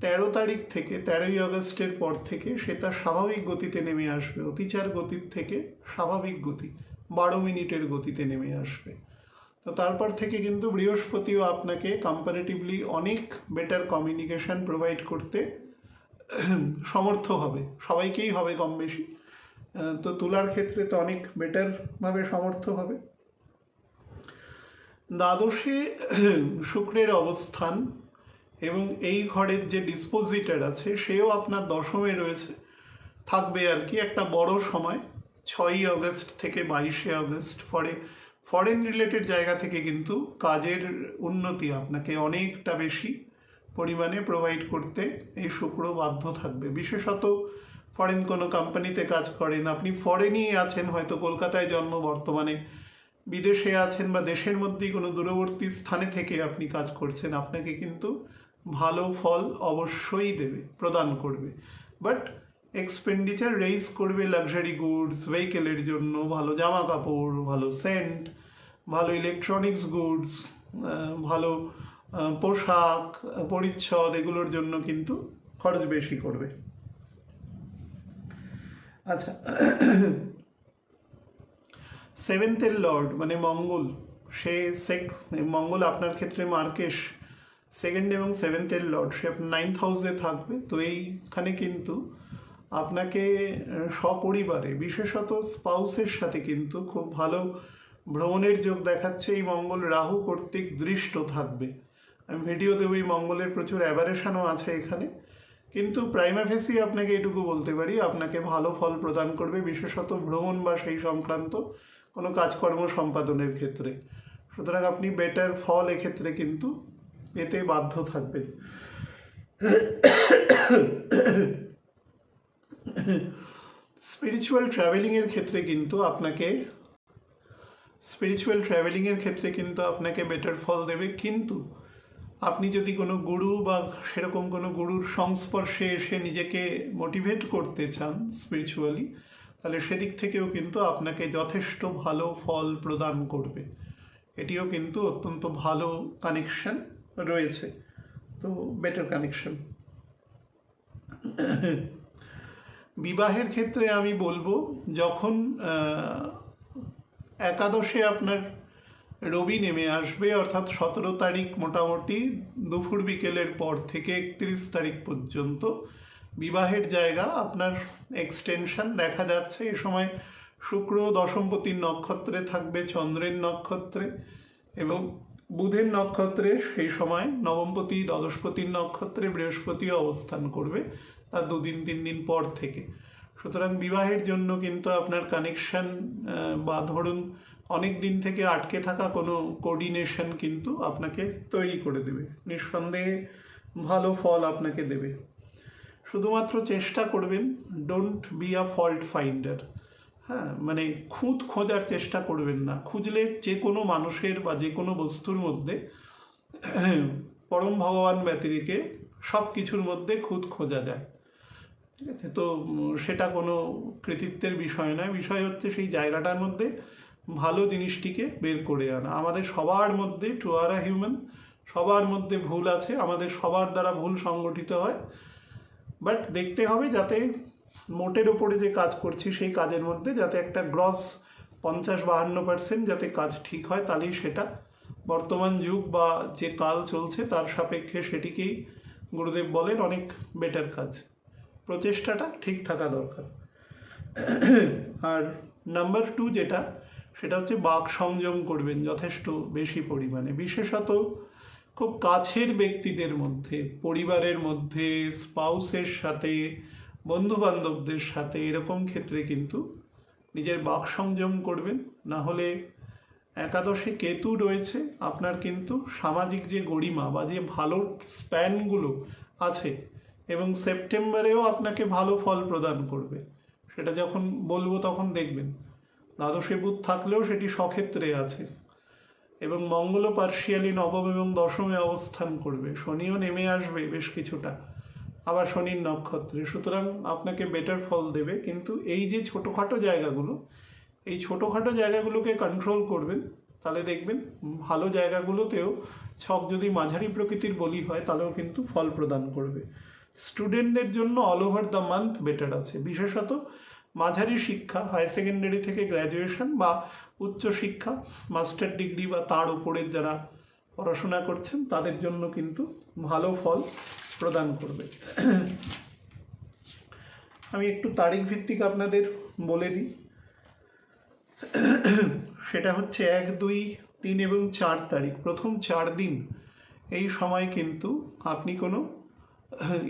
13 তারিখ থেকে 13ই আগস্টের পর থেকে সে তার স্বাভাবিক গতিতে নেমে আসবে, অতিচার গতির থেকে স্বাভাবিক গতি 12 মিনিটের গতিতে নেমে আসবে। তো তারপর থেকে কিন্তু বৃহস্পতিও আপনাকে কম্পারেটিভলি অনেক বেটার কমিউনিকেশন প্রোভাইড করতে সমর্থ হবে, সবাইকেই হবে কম বেশি। তো তুলার ক্ষেত্রে তো অনেক বেটারভাবে সমর্থ হবে। দ্বাদশে শুক্রের অবস্থান এবং এই ঘরের যে ডিসপোজিটর আছে সেও আপনার দশমে রয়েছে, থাকবে আর কি একটা বড় সময়, 6ই আগস্ট থেকে 22শে আগস্ট। ফরেন রিলেটেড জায়গা থেকে কিন্তু কাজের উন্নতি আপনাকে অনেকটা বেশি পরিমাণে প্রোভাইড করতে এই শুক্র বাধ্য থাকবে। বিশেষত ফরেন কোনো কোম্পানিতে কাজ করেন, আপনি ফরেনই আছেন, হয়তো কলকাতায় জন্ম, বর্তমানে বিদেশে আছেন বা দেশের মধ্যেই কোনো দূরবর্তী স্থানে থেকে আপনি কাজ করছেন, আপনাকে কিন্তু ভালো ফল অবশ্যই দেবে, প্রদান করবে। বাট এক্সপেন্ডিচার রেইজ করবে লাক্সারি গুডস, ভেহিকেলের জন্য, ভালো জামা কাপড়, ভালো সেন্ট, ভালো ইলেকট্রনিক্স গুডস, ভালো পোশাক, পরিচ্ছদ এগুলোর জন্য কিন্তু খরচ বেশি করবে। আচ্ছা, সেভেন্থের লর্ড মানে মঙ্গল, সে মঙ্গল আপনার ক্ষেত্রে মার্কেশ সেকেন্ড এবং সেভেন্থের লর্ড, সে 9th হাউসে থাকবে। তো এইখানে কিন্তু আপনাকে সপরিবারে বিশেষত স্পাউসের সাথে কিন্তু খুব ভালো ভ্রমণের যোগ দেখাচ্ছে। এই মঙ্গল রাহু কর্তৃক দৃষ্ট থাকবে। আমি ভিডিও দেবো, এই মঙ্গলের প্রচুর অ্যাবারেশনও আছে এখানে, কিন্তু প্রাইমা ফেসি আপনাকে এটুকু বলতে পারি আপনাকে ভালো ফল প্রদান করবে, বিশেষত ভ্রমণ বা সেই সংক্রান্ত কোনো কাজকর্ম সম্পাদনের ক্ষেত্রে। সুতরাং আপনি বেটার ফল এক্ষেত্রে কিন্তু পেতে বাধ্য থাকবেন। স্পিরিচুয়াল ট্রাভেলিংয়ের ক্ষেত্রে কিন্তু আপনাকে বেটার ফল দেবে, কিন্তু আপনি যদি কোনো গুরু বা সেরকম কোনো গুরুর সংস্পর্শে এসে নিজেকে মোটিভেট করতে চান স্পিরিচুয়ালি, তাহলে সেদিক থেকেও কিন্তু আপনাকে যথেষ্ট ভালো ফল প্রদান করবে। এটিও কিন্তু অত্যন্ত ভালো কানেকশন রয়েছে, তো বেটার কানেকশন। বিবাহের ক্ষেত্রে আমি বলবো, যখন একাদশে আপনার রবি নেমে আসবে, অর্থাৎ 17 তারিখ মোটামুটি দুপুর বিকেলের পর থেকে 31 তারিখ পর্যন্ত বিবাহের জায়গা আপনার এক্সটেনশন দেখা যাচ্ছে। এ সময় শুক্র দশমপতির নক্ষত্রে থাকবে, চন্দ্রের নক্ষত্রে এবং বুধের নক্ষত্রে সেই সময় নবমপতি দ্বাদশপতির নক্ষত্রে বৃহস্পতিও অবস্থান করবে তার 2-3 দিন পর থেকে। সুতরাং বিবাহের জন্য কিন্তু আপনার কানেকশন বা ধরুন অনেক দিন থেকে আটকে থাকা কোনো কোঅর্ডিনেশন কিন্তু আপনাকে তৈরি করে দেবে, নিঃসন্দেহে ভালো ফল আপনাকে দেবে। শুধুমাত্র চেষ্টা করবেন don't be a fault finder. হ্যাঁ, মানে খুঁত খোঁজার চেষ্টা করবেন না। খুঁজলে যে কোনো মানুষের বা যে কোনো বস্তুর মধ্যে পরম ভগবান ব্যতিরেকে সব কিছুর মধ্যে খুঁত খোঁজা যায়, ঠিক আছে? তো সেটা কোনো কৃতিত্বের বিষয় নয়, বিষয় হচ্ছে সেই জায়গাটার মধ্যে ভালো জিনিসটিকে বের করে আনা। আমাদের সবার মধ্যে, টু আর আ হিউম্যান, সবার মধ্যে ভুল আছে, আমাদের সবার দ্বারা ভুল সংগঠিত হয়, বাট দেখতে হবে যাতে মোটের ওপরে যে কাজ করছি সেই কাজের মধ্যে যাতে একটা গ্রস 50-52% যাতে কাজ ঠিক হয়, তাহলেই সেটা বর্তমান যুগ বা যে কাল চলছে তার সাপেক্ষে সেটিকেই গুরুদেব বলেন অনেক বেটার কাজ। প্রচেষ্টাটা ঠিক থাকা দরকার। আর নাম্বার 2 যেটা, সেটা হচ্ছে বাক সংযম করবেন যথেষ্ট বেশি পরিমাণে, বিশেষত খুব কাছের ব্যক্তিদের মধ্যে, পরিবারের মধ্যে, স্পাউসের সাথে, বন্ধু বান্ধবদের সাথে, এরকম ক্ষেত্রে কিন্তু নিজের বাক সংযম করবেন। না হলে একাদশে কেতু রয়েছে, আপনার কিন্তু সামাজিক যে গরিমা বা যে ভালো স্প্যানগুলো আছে এবং সেপ্টেম্বরেও আপনাকে ভালো ফল প্রদান করবে, সেটা যখন বলবো তখন দেখবেন। দ্বাদশে বুধ থাকলেও সেটি স্বক্ষেত্রে আছে এবং মঙ্গলও পার্শিয়ালি নবম এবং দশমে অবস্থান করবে, শনিও নেমে আসবে বেশ কিছুটা আবার শনির নক্ষত্রে। সুতরাং আপনাকে বেটার ফল দেবে, কিন্তু এই যে ছোটোখাটো জায়গাগুলো, এই ছোটোখাটো জায়গাগুলোকে কন্ট্রোল করবেন, তাহলে দেখবেন ভালো জায়গাগুলোতেও ছক যদি মাঝারি প্রকৃতির বলি হয় তাহলেও কিন্তু ফল প্রদান করবে। স্টুডেন্টদের জন্য all over the month better আছে, বিশেষত মাঝারি শিক্ষা, হায়ার সেকেন্ডারি থেকে গ্র্যাজুয়েশন বা উচ্চশিক্ষা, মাস্টার ডিগ্রি বা তার উপরের যারা পড়াশোনা করছেন তাদের জন্য কিন্তু ভালো ফল প্রদান করবে। আমি একটু তারিখ ভিত্তিক আপনাদের বলে দিই, সেটা হচ্ছে 1, 2, 3 এবং 4 তারিখ, প্রথম 4 দিন এই সময় কিন্তু আপনি কোনো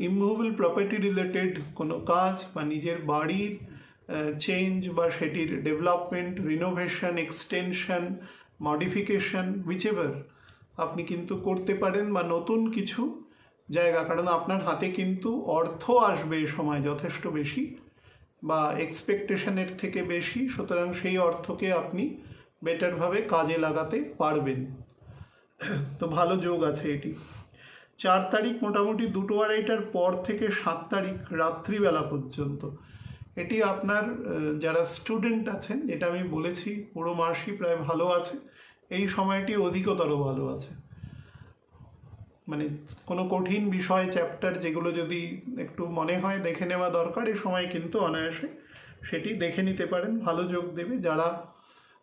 ইমুভেবল প্রপার্টি রিলেটেড কোনো কাজ বা নিজের বাড়ির চেঞ্জ বা সেটির ডেভেলপমেন্ট, রিনোভেশন, এক্সটেনশন, মডিফিকেশন, হুইচএভার আপনি কিন্তু করতে পারেন, বা নতুন কিছু জায়গা, কারণ আপনার হাতে কিন্তু অর্থ আসবে এ সময় যথেষ্ট বেশি বা এক্সপেকটেশনের থেকে বেশি। সুতরাং সেই অর্থকে আপনি বেটারভাবে কাজে লাগাতে পারবেন, তো ভালো যোগ আছে এটি। 4 তারিখ মোটামুটি 2-2:30টার পর থেকে 7 তারিখ রাত্রিবেলা পর্যন্ত, এটি আপনার যারা স্টুডেন্ট আছেন, যেটা আমি বলেছি পুরো মাসই প্রায় ভালো আছে, এই সময়টি অধিকতর ভালো আছে। মানে কোনো কঠিন বিষয় চ্যাপ্টার যেগুলো যদি একটু মনে হয় দেখে নেওয়া দরকার, এই সময় কিন্তু অনায়াসে সেটি দেখে নিতে পারেন, ভালো যোগ দেবে। যারা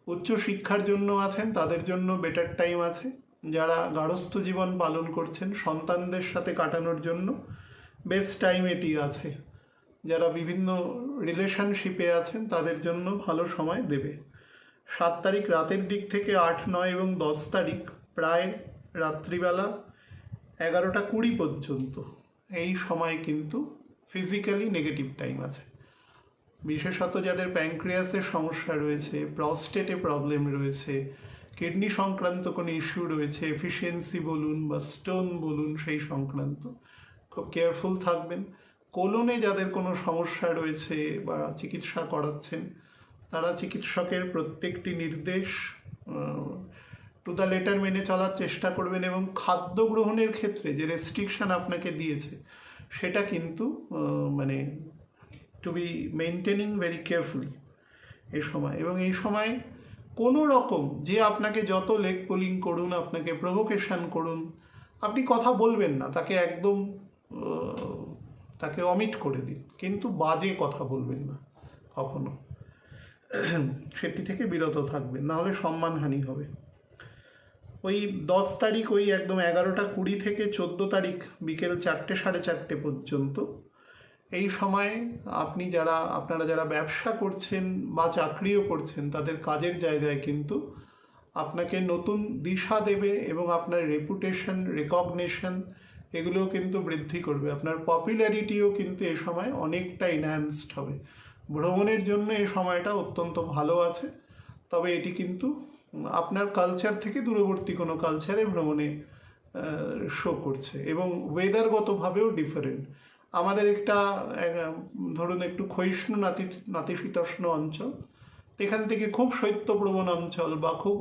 উচ্চ শিক্ষার জন্য আছেন তাদের জন্য বেটার টাইম আছে। যারা গার্হস্থ্য জীবন পালন করছেন সন্তানদের সাথে কাটানোর জন্য বেস্ট টাইম এটি আছে। যারা বিভিন্ন রিলেশনশিপে আছেন তাদের জন্য ভালো সময় দেবে। 7 তারিখ রাতের দিক থেকে 8, 9 এবং 10 তারিখ প্রায় রাত্রিবেলা 11টা 20 পর্যন্ত এই সময় কিন্তু ফিজিক্যালি নেগেটিভ টাইম আছে। বিশেষত যাদের প্যানক্রিয়াসের সমস্যা রয়েছে, প্রস্টেটে প্রবলেম রয়েছে, কিডনি সংক্রান্ত কোনো ইস্যু রয়েছে, এফিসিয়েন্সি বলুন বা স্টোন বলুন, সেই সংক্রান্ত খুব কেয়ারফুল থাকবেন। কোলনে যাদের কোনো সমস্যা রয়েছে বা চিকিৎসা করাচ্ছেন তারা চিকিৎসকের প্রত্যেকটি নির্দেশ টু দ্য লেটার মেনে চলার চেষ্টা করবেন, এবং খাদ্য গ্রহণের ক্ষেত্রে যে রেস্ট্রিকশান আপনাকে দিয়েছে সেটা কিন্তু মানে to be maintaining very carefully এই সময়। এবং এই সময় কোনো রকম যে আপনাকে যত লেগ পুলিং করুন, আপনাকে প্রভোকেশন করুন, আপনি কথা বলবেন না, তাকে একদম তাকে অমিট করে দিন, কিন্তু বাজে কথা বলবেন না কখনো, সেটি থেকে বিরত থাকবেন, নাহলে সম্মানহানি হবে। ওই 10 তারিখ ওই একদম 11টা 20 থেকে 14 তারিখ বিকেল 4টে 4:30 পর্যন্ত এই সময় আপনারা যারা ব্যবসা করছেন বা চাকরিও করছেন তাদের কাজের জায়গায় কিন্তু আপনাকে নতুন দিশা দেবে এবং আপনার রেপুটেশন, রেকগনিশন এগুলোও কিন্তু বৃদ্ধি করবে। আপনার পপুলারিটিও কিন্তু এই সময় অনেকটা এনহ্যান্সড হবে। ভ্রমণের জন্য এই সময়টা অত্যন্ত ভালো আছে, তবে এটি কিন্তু আপনার কালচার থেকে দূরবর্তী কোনো কালচারে ভ্রমণে শো করছে, এবং ওয়েদারগতভাবেও ডিফারেন্ট। আমাদের একটা ধরুন একটু ক্ষয়িষ্ণু নাতিশীতোষ্ণ অঞ্চল, এখান থেকে খুব শৈত্যপ্রবণ অঞ্চল বা খুব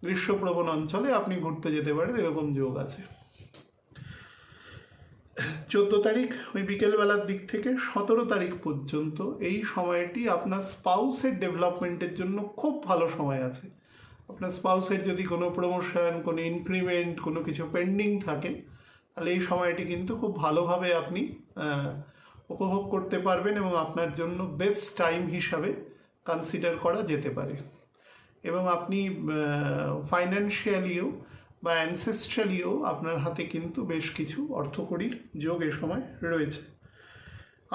গ্রীষ্মপ্রবণ অঞ্চলে আপনি ঘুরতে যেতে পারেন, এরকম যোগ আছে। 14 তারিখ ওই বিকেলবেলার দিক থেকে 17 তারিখ পর্যন্ত এই সময়টি আপনার স্পাউসের ডেভেলপমেন্টের জন্য খুব ভালো সময় আছে। আপনার স্পাউসের যদি কোনো প্রমোশন, কোনো ইনক্রিমেন্ট, কোনো কিছু পেন্ডিং থাকে, তাহলে এই সময়টি কিন্তু খুব ভালোভাবে আপনি উপভোগ করতে পারবেন এবং আপনার জন্য বেস্ট টাইম হিসাবে কনসিডার করা যেতে পারে। এবং আপনি ফাইন্যান্সিয়ালিও বা অ্যানসেস্ট্রালিও আপনার হাতে কিন্তু বেশ কিছু অর্থকড়ির যোগ এ সময় রয়েছে।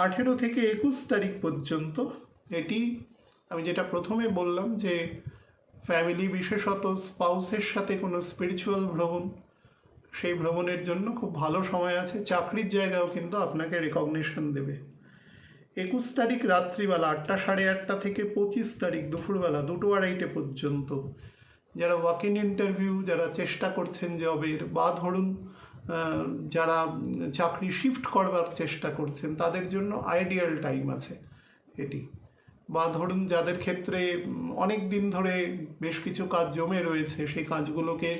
18 থেকে 21 তারিখ পর্যন্ত এটি আমি যেটা প্রথমে বললাম যে ফ্যামিলি, বিশেষত স্পাউসের সাথে কোনো স্পিরিচুয়াল ভ্রমণ, সেই ভ্রমণের জন্য খুব ভালো সময় আছে। চাকরির জায়গাও কিন্তু আপনাকে রেকগনিশন দেবে। 21 তারিখ রাত্রিবেলা 8টা 8:30 থেকে 25 তারিখ দুপুরবেলা 2টো 2:30 পর্যন্ত যারা ওয়াক ইন ইন্টারভিউ, যারা চেষ্টা করছেন জবের, বা ধরুন যারা চাকরি শিফট করবার চেষ্টা করছেন তাদের জন্য আইডিয়াল টাইম আছে এটি। বা ধরুন যাদের ক্ষেত্রে অনেক দিন ধরে বেশ কিছু কাজ জমে রয়েছে, সেই কাজগুলোকে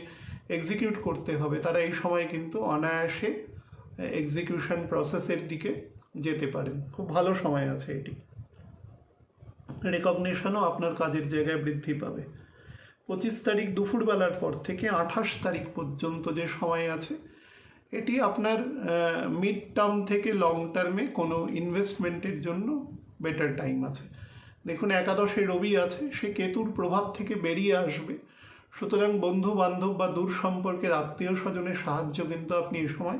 এক্সিকিউট করতে হবে, তারা এই সময় কিন্তু অনায়াসে এক্সিকিউশন প্রসেসের দিকে যেতে পারেন। খুব ভালো সময় আছে এটি। রেকগনিশনও আপনার কাজের জায়গায় বৃদ্ধি পাবে। 25 তারিখ দুপুরবেলার পর থেকে 28 তারিখ পর্যন্ত যে সময় আছে, এটি আপনার মিড টার্ম থেকে লং টার্মে কোনো ইনভেস্টমেন্টের জন্য বেটার টাইম আছে। দেখুন, একাদশে রবি আছে, সে কেতুর প্রভাব থেকে বেরিয়ে আসবে, সুতরাং বন্ধু বান্ধব বা দূর সম্পর্কের আত্মীয় স্বজনের সাহায্য কিন্তু আপনি এই সময়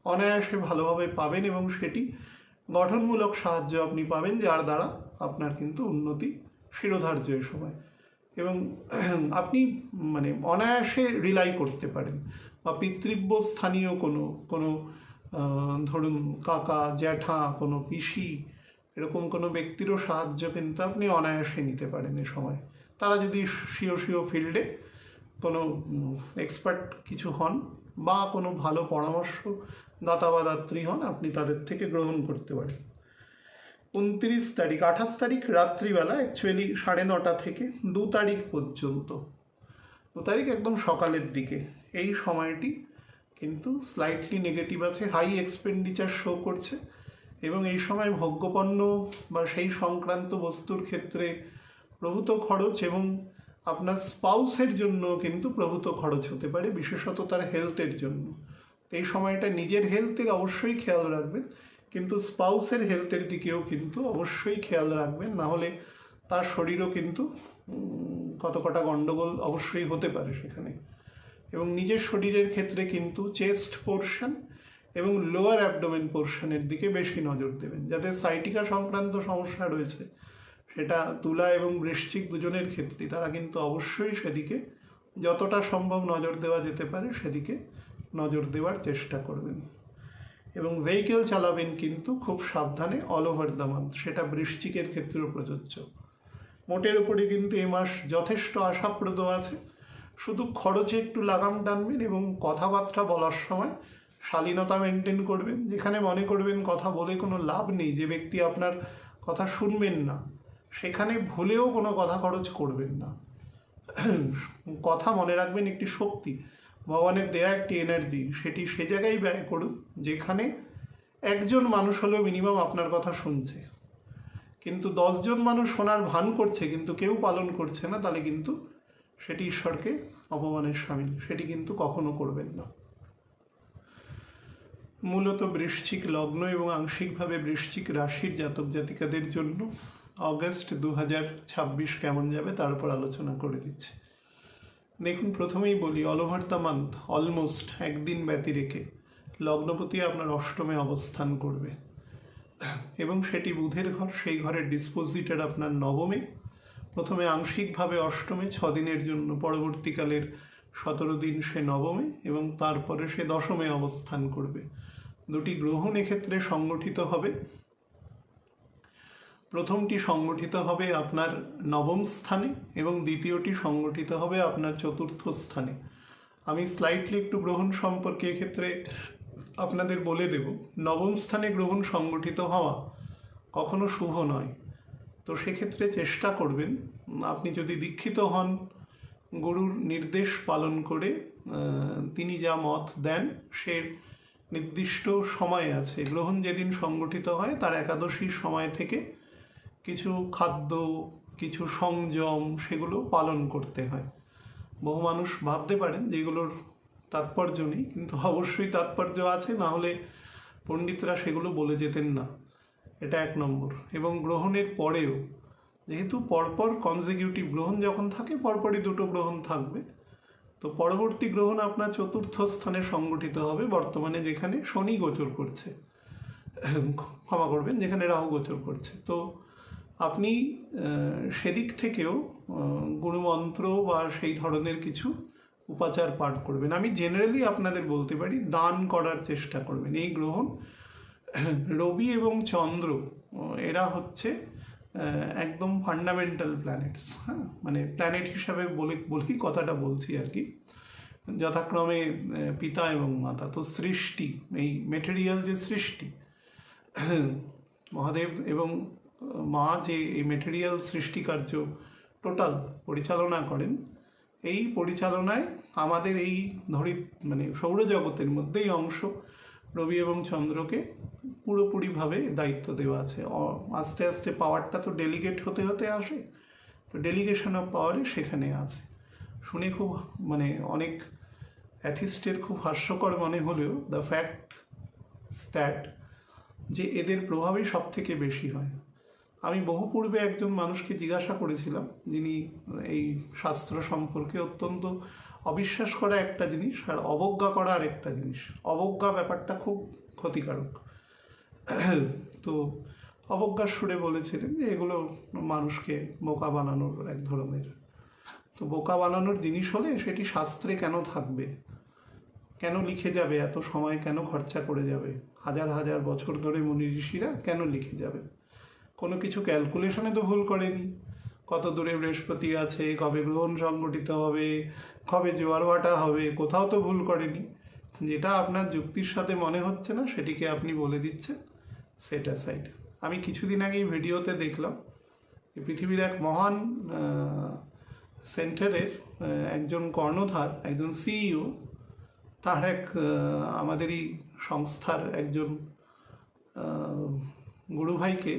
অনায়াসে ভালোভাবে পাবেন, এবং সেটি গঠনমূলক সাহায্য আপনি পাবেন, যার দ্বারা আপনার কিন্তু উন্নতি শিরোধার্য এই সময়। এবং আপনি মানে অনায়াসে রিলাই করতে পারেন, বা পিতৃব্য স্থানীয় কোনো ধরুন কাকা, জ্যাঠা, কোনো পিসি, এরকম কোনো ব্যক্তিরও সাহায্য কিন্তু আপনি অনায়াসে নিতে পারেন এ সময়। তারা যদি স্বীয় ফিল্ডে কোনো এক্সপার্ট কিছু হন বা কোনো ভালো পরামর্শ দাতা বা দাত্রী হন, আপনি তাদের থেকে গ্রহণ করতে পারেন। 29 তারিখ 28 তারিখ রাত্রিবেলা অ্যাকচুয়ালি 9:30 থেকে 2 তারিখ পর্যন্ত, 2 তারিখ একদম সকালের দিকে, এই সময়টি কিন্তু স্লাইটলি নেগেটিভ আছে, হাই এক্সপেন্ডিচার শো করছে, এবং এই সময় ভোগ্যপণ্য বা সেই সংক্রান্ত বস্তুর ক্ষেত্রে প্রভূত খরচ, এবং আপনার স্পাউসের জন্য কিন্তু প্রভূত খরচ হতে পারে, বিশেষত তার হেলথের জন্য। এই সময়টা নিজের হেলথের অবশ্যই খেয়াল রাখবেন, কিন্তু স্পাউসের হেলথের দিকেও কিন্তু অবশ্যই খেয়াল রাখবেন, না হলে তার শরীরও কিন্তু কটা গণ্ডগোল অবশ্যই হতে পারে সেখানে। এবং নিজের শরীরের ক্ষেত্রে কিন্তু চেস্ট পোর্শন এবং লোয়ার অ্যাবডোমেন পোর্শনের দিকে বেশি নজর দেবেন। যাদের সাইটিকা সংক্রান্ত সমস্যা রয়েছে, সেটা তুলা এবং বৃশ্চিক দুজনের ক্ষেত্রেই, তারা কিন্তু অবশ্যই সেদিকে যতটা সম্ভব নজর দেওয়া যেতে পারে সেদিকে নজর দেওয়ার চেষ্টা করবেন। এবং ভেহিকেল চালাবেন কিন্তু খুব সাবধানে অল ওভার দ্য মান্থ, সেটা বৃশ্চিকের ক্ষেত্রেও প্রযোজ্য। মোটের উপরে কিন্তু এ মাস যথেষ্ট আশাপ্রদ আছে, শুধু খরচে একটু লাগাম টানবেন এবং কথাবার্তা বলার সময় শালীনতা মেনটেন করবেন। যেখানে মনে করবেন কথা বলে কোনো লাভ নেই, যে ব্যক্তি আপনার কথা শুনবেন না, সেখানে ভুলেও কোনো কথা খরচ করবেন না। কথা মনে রাখবেন একটি শক্তি, ভগবানের দেয়া একটি এনার্জি, সেটি সে জায়গায় ব্যয় করুন যেখানে একজন মানুষ হলেও মিনিমাম আপনার কথা শুনছে। কিন্তু 10 জন মানুষ শোনার ভান করছে কিন্তু কেউ পালন করছে না, তাহলে কিন্তু সেটি ঈশ্বরকে অপমানের শামিল, সেটি কিন্তু কখনো করবেন না। মূলত বৃশ্চিক লগ্ন এবং আংশিকভাবে বৃশ্চিক রাশির জাতক জাতিকাদের জন্য অগস্ট 2026 কেমন যাবে তার উপর আলোচনা করে দিচ্ছি। দেখুন, প্রথমেই বলি, all over the month almost একদিন ব্যতি রেখে লগ্নপতি আপনার অষ্টমে অবস্থান করবে এবং সেটি বুধের ঘর, সেই ঘরের ডিসপোজিটের আপনার নবমে। প্রথমে আংশিকভাবে অষ্টমে 6 দিনের জন্য, পরবর্তীকালের 17 দিন সে নবমে এবং তারপরে সে দশমে অবস্থান করবে। দুটি গ্রহণ এক্ষেত্রে সংগঠিত হবে। প্রথমটি সংগঠিত হবে আপনার নবম স্থানে এবং দ্বিতীয়টি সংগঠিত হবে আপনার চতুর্থ স্থানে। আমি স্লাইটলি একটু গ্রহণ সম্পর্কে এক্ষেত্রে আপনাদের বলে দেব। নবম স্থানে গ্রহণ সংগঠিত হওয়া কখনো শুভ নয়, তো সেক্ষেত্রে চেষ্টা করবেন, আপনি যদি দীক্ষিত হন, গুরুর নির্দেশ পালন করে তিনি যা মত দেন, সে নির্দিষ্ট সময় আছে। গ্রহণ যেদিন সংগঠিত হয় তার একাদশীর সময় থেকে কিছু খাদ্য, কিছু সংযম, সেগুলো পালন করতে হয়। বহু মানুষ ভাবতে পারেন যেগুলোর তাৎপর্য নেই, কিন্তু অবশ্যই তাৎপর্য আছে, না হলে পণ্ডিতরা সেগুলো বলে যেতেন না। এটা 1 নম্বর। এবং গ্রহণের পরেও, যেহেতু পরপর কনজিকিউটিভ গ্রহণ যখন থাকে, পরপরই 2টো গ্রহণ থাকবে, তো পরবর্তী গ্রহণ আপনার চতুর্থ স্থানে সংগঠিত হবে, বর্তমানে যেখানে শনি গোচর করছে, ক্ষমা করবেন, যেখানে রাহু গোচর করছে। তো আপনি সেদিক থেকেও গুরুমন্ত্র বা সেই ধরনের কিছু উপাচার পাঠ করবেন। আমি জেনারেলি আপনাদের বলতে পারি, দান করার চেষ্টা করবেন। এই গ্রহণ, রবি এবং চন্দ্র, এরা হচ্ছে একদম ফান্ডামেন্টাল প্ল্যানেটস, হ্যাঁ, মানে প্ল্যানেট হিসাবে বলেই কথাটা বলছি আর কি, যথাক্রমে পিতা এবং মাতা। তো সৃষ্টি, এই মেটেরিয়াল যে সৃষ্টি, মহাদেব এবং মা যে এই মেটেরিয়াল সৃষ্টিকার্য টোটাল পরিচালনা করেন, এই পরিচালনায় আমাদের এই মানে সৌরজগতের মধ্যেই অংশ রবি এবং চন্দ্রকে পুরোপুরিভাবে দায়িত্ব দেওয়া আছে। আস্তে আস্তে পাওয়ারটা তো ডেলিগেট হতে হতে আসে, তো ডেলিগেশন অফ পাওয়ারে সেখানে আছে। শুনে খুব মানে অনেক অ্যাথিস্টের খুব হাস্যকর মনে হলেও দ্য ফ্যাক্ট স্ট্যাট যে এদের প্রভাবই সব থেকে বেশি হয়। আমি বহু পূর্বে একজন মানুষকে জিজ্ঞাসা করেছিলাম, যিনি এই শাস্ত্র সম্পর্কে অত্যন্ত অবিশ্বাস করা একটা জিনিস আর অবজ্ঞা করা আর একটা জিনিস। অবজ্ঞা ব্যাপারটা খুব ক্ষতিকারক। তো অবজ্ঞার সুরে বলেছিলেন যে এগুলো মানুষকে বোকা বানানোর এক ধরনের। তো বোকা বানানোর জিনিস হলে সেটি শাস্ত্রে কেন থাকবে, কেন লিখে যাবে, এত সময় কেন খরচা করে যাবে, হাজার হাজার বছর ধরে মুনি ঋষিরা কেন লিখে যাবে? কোনো কিছু ক্যালকুলেশনে তো ভুল করেনি। কত দূরে বৃহস্পতি আছে, কবে গ্রহণ সংগঠিত হবে, কবে জোয়ার ভাটা হবে, কোথাও তো ভুল করেনি। যেটা আপনার যুক্তির সাথে মনে হচ্ছে না, সেটিকে আপনি বলে দিচ্ছেন সেট অ্যাসাইড। আমি কিছুদিন আগেই ভিডিওতে দেখলাম, পৃথিবীর এক মহান সেন্টারের একজন কর্ণধার, একজন সিইও, তার এক আমাদেরই সংস্থার একজন গুরুভাইকে,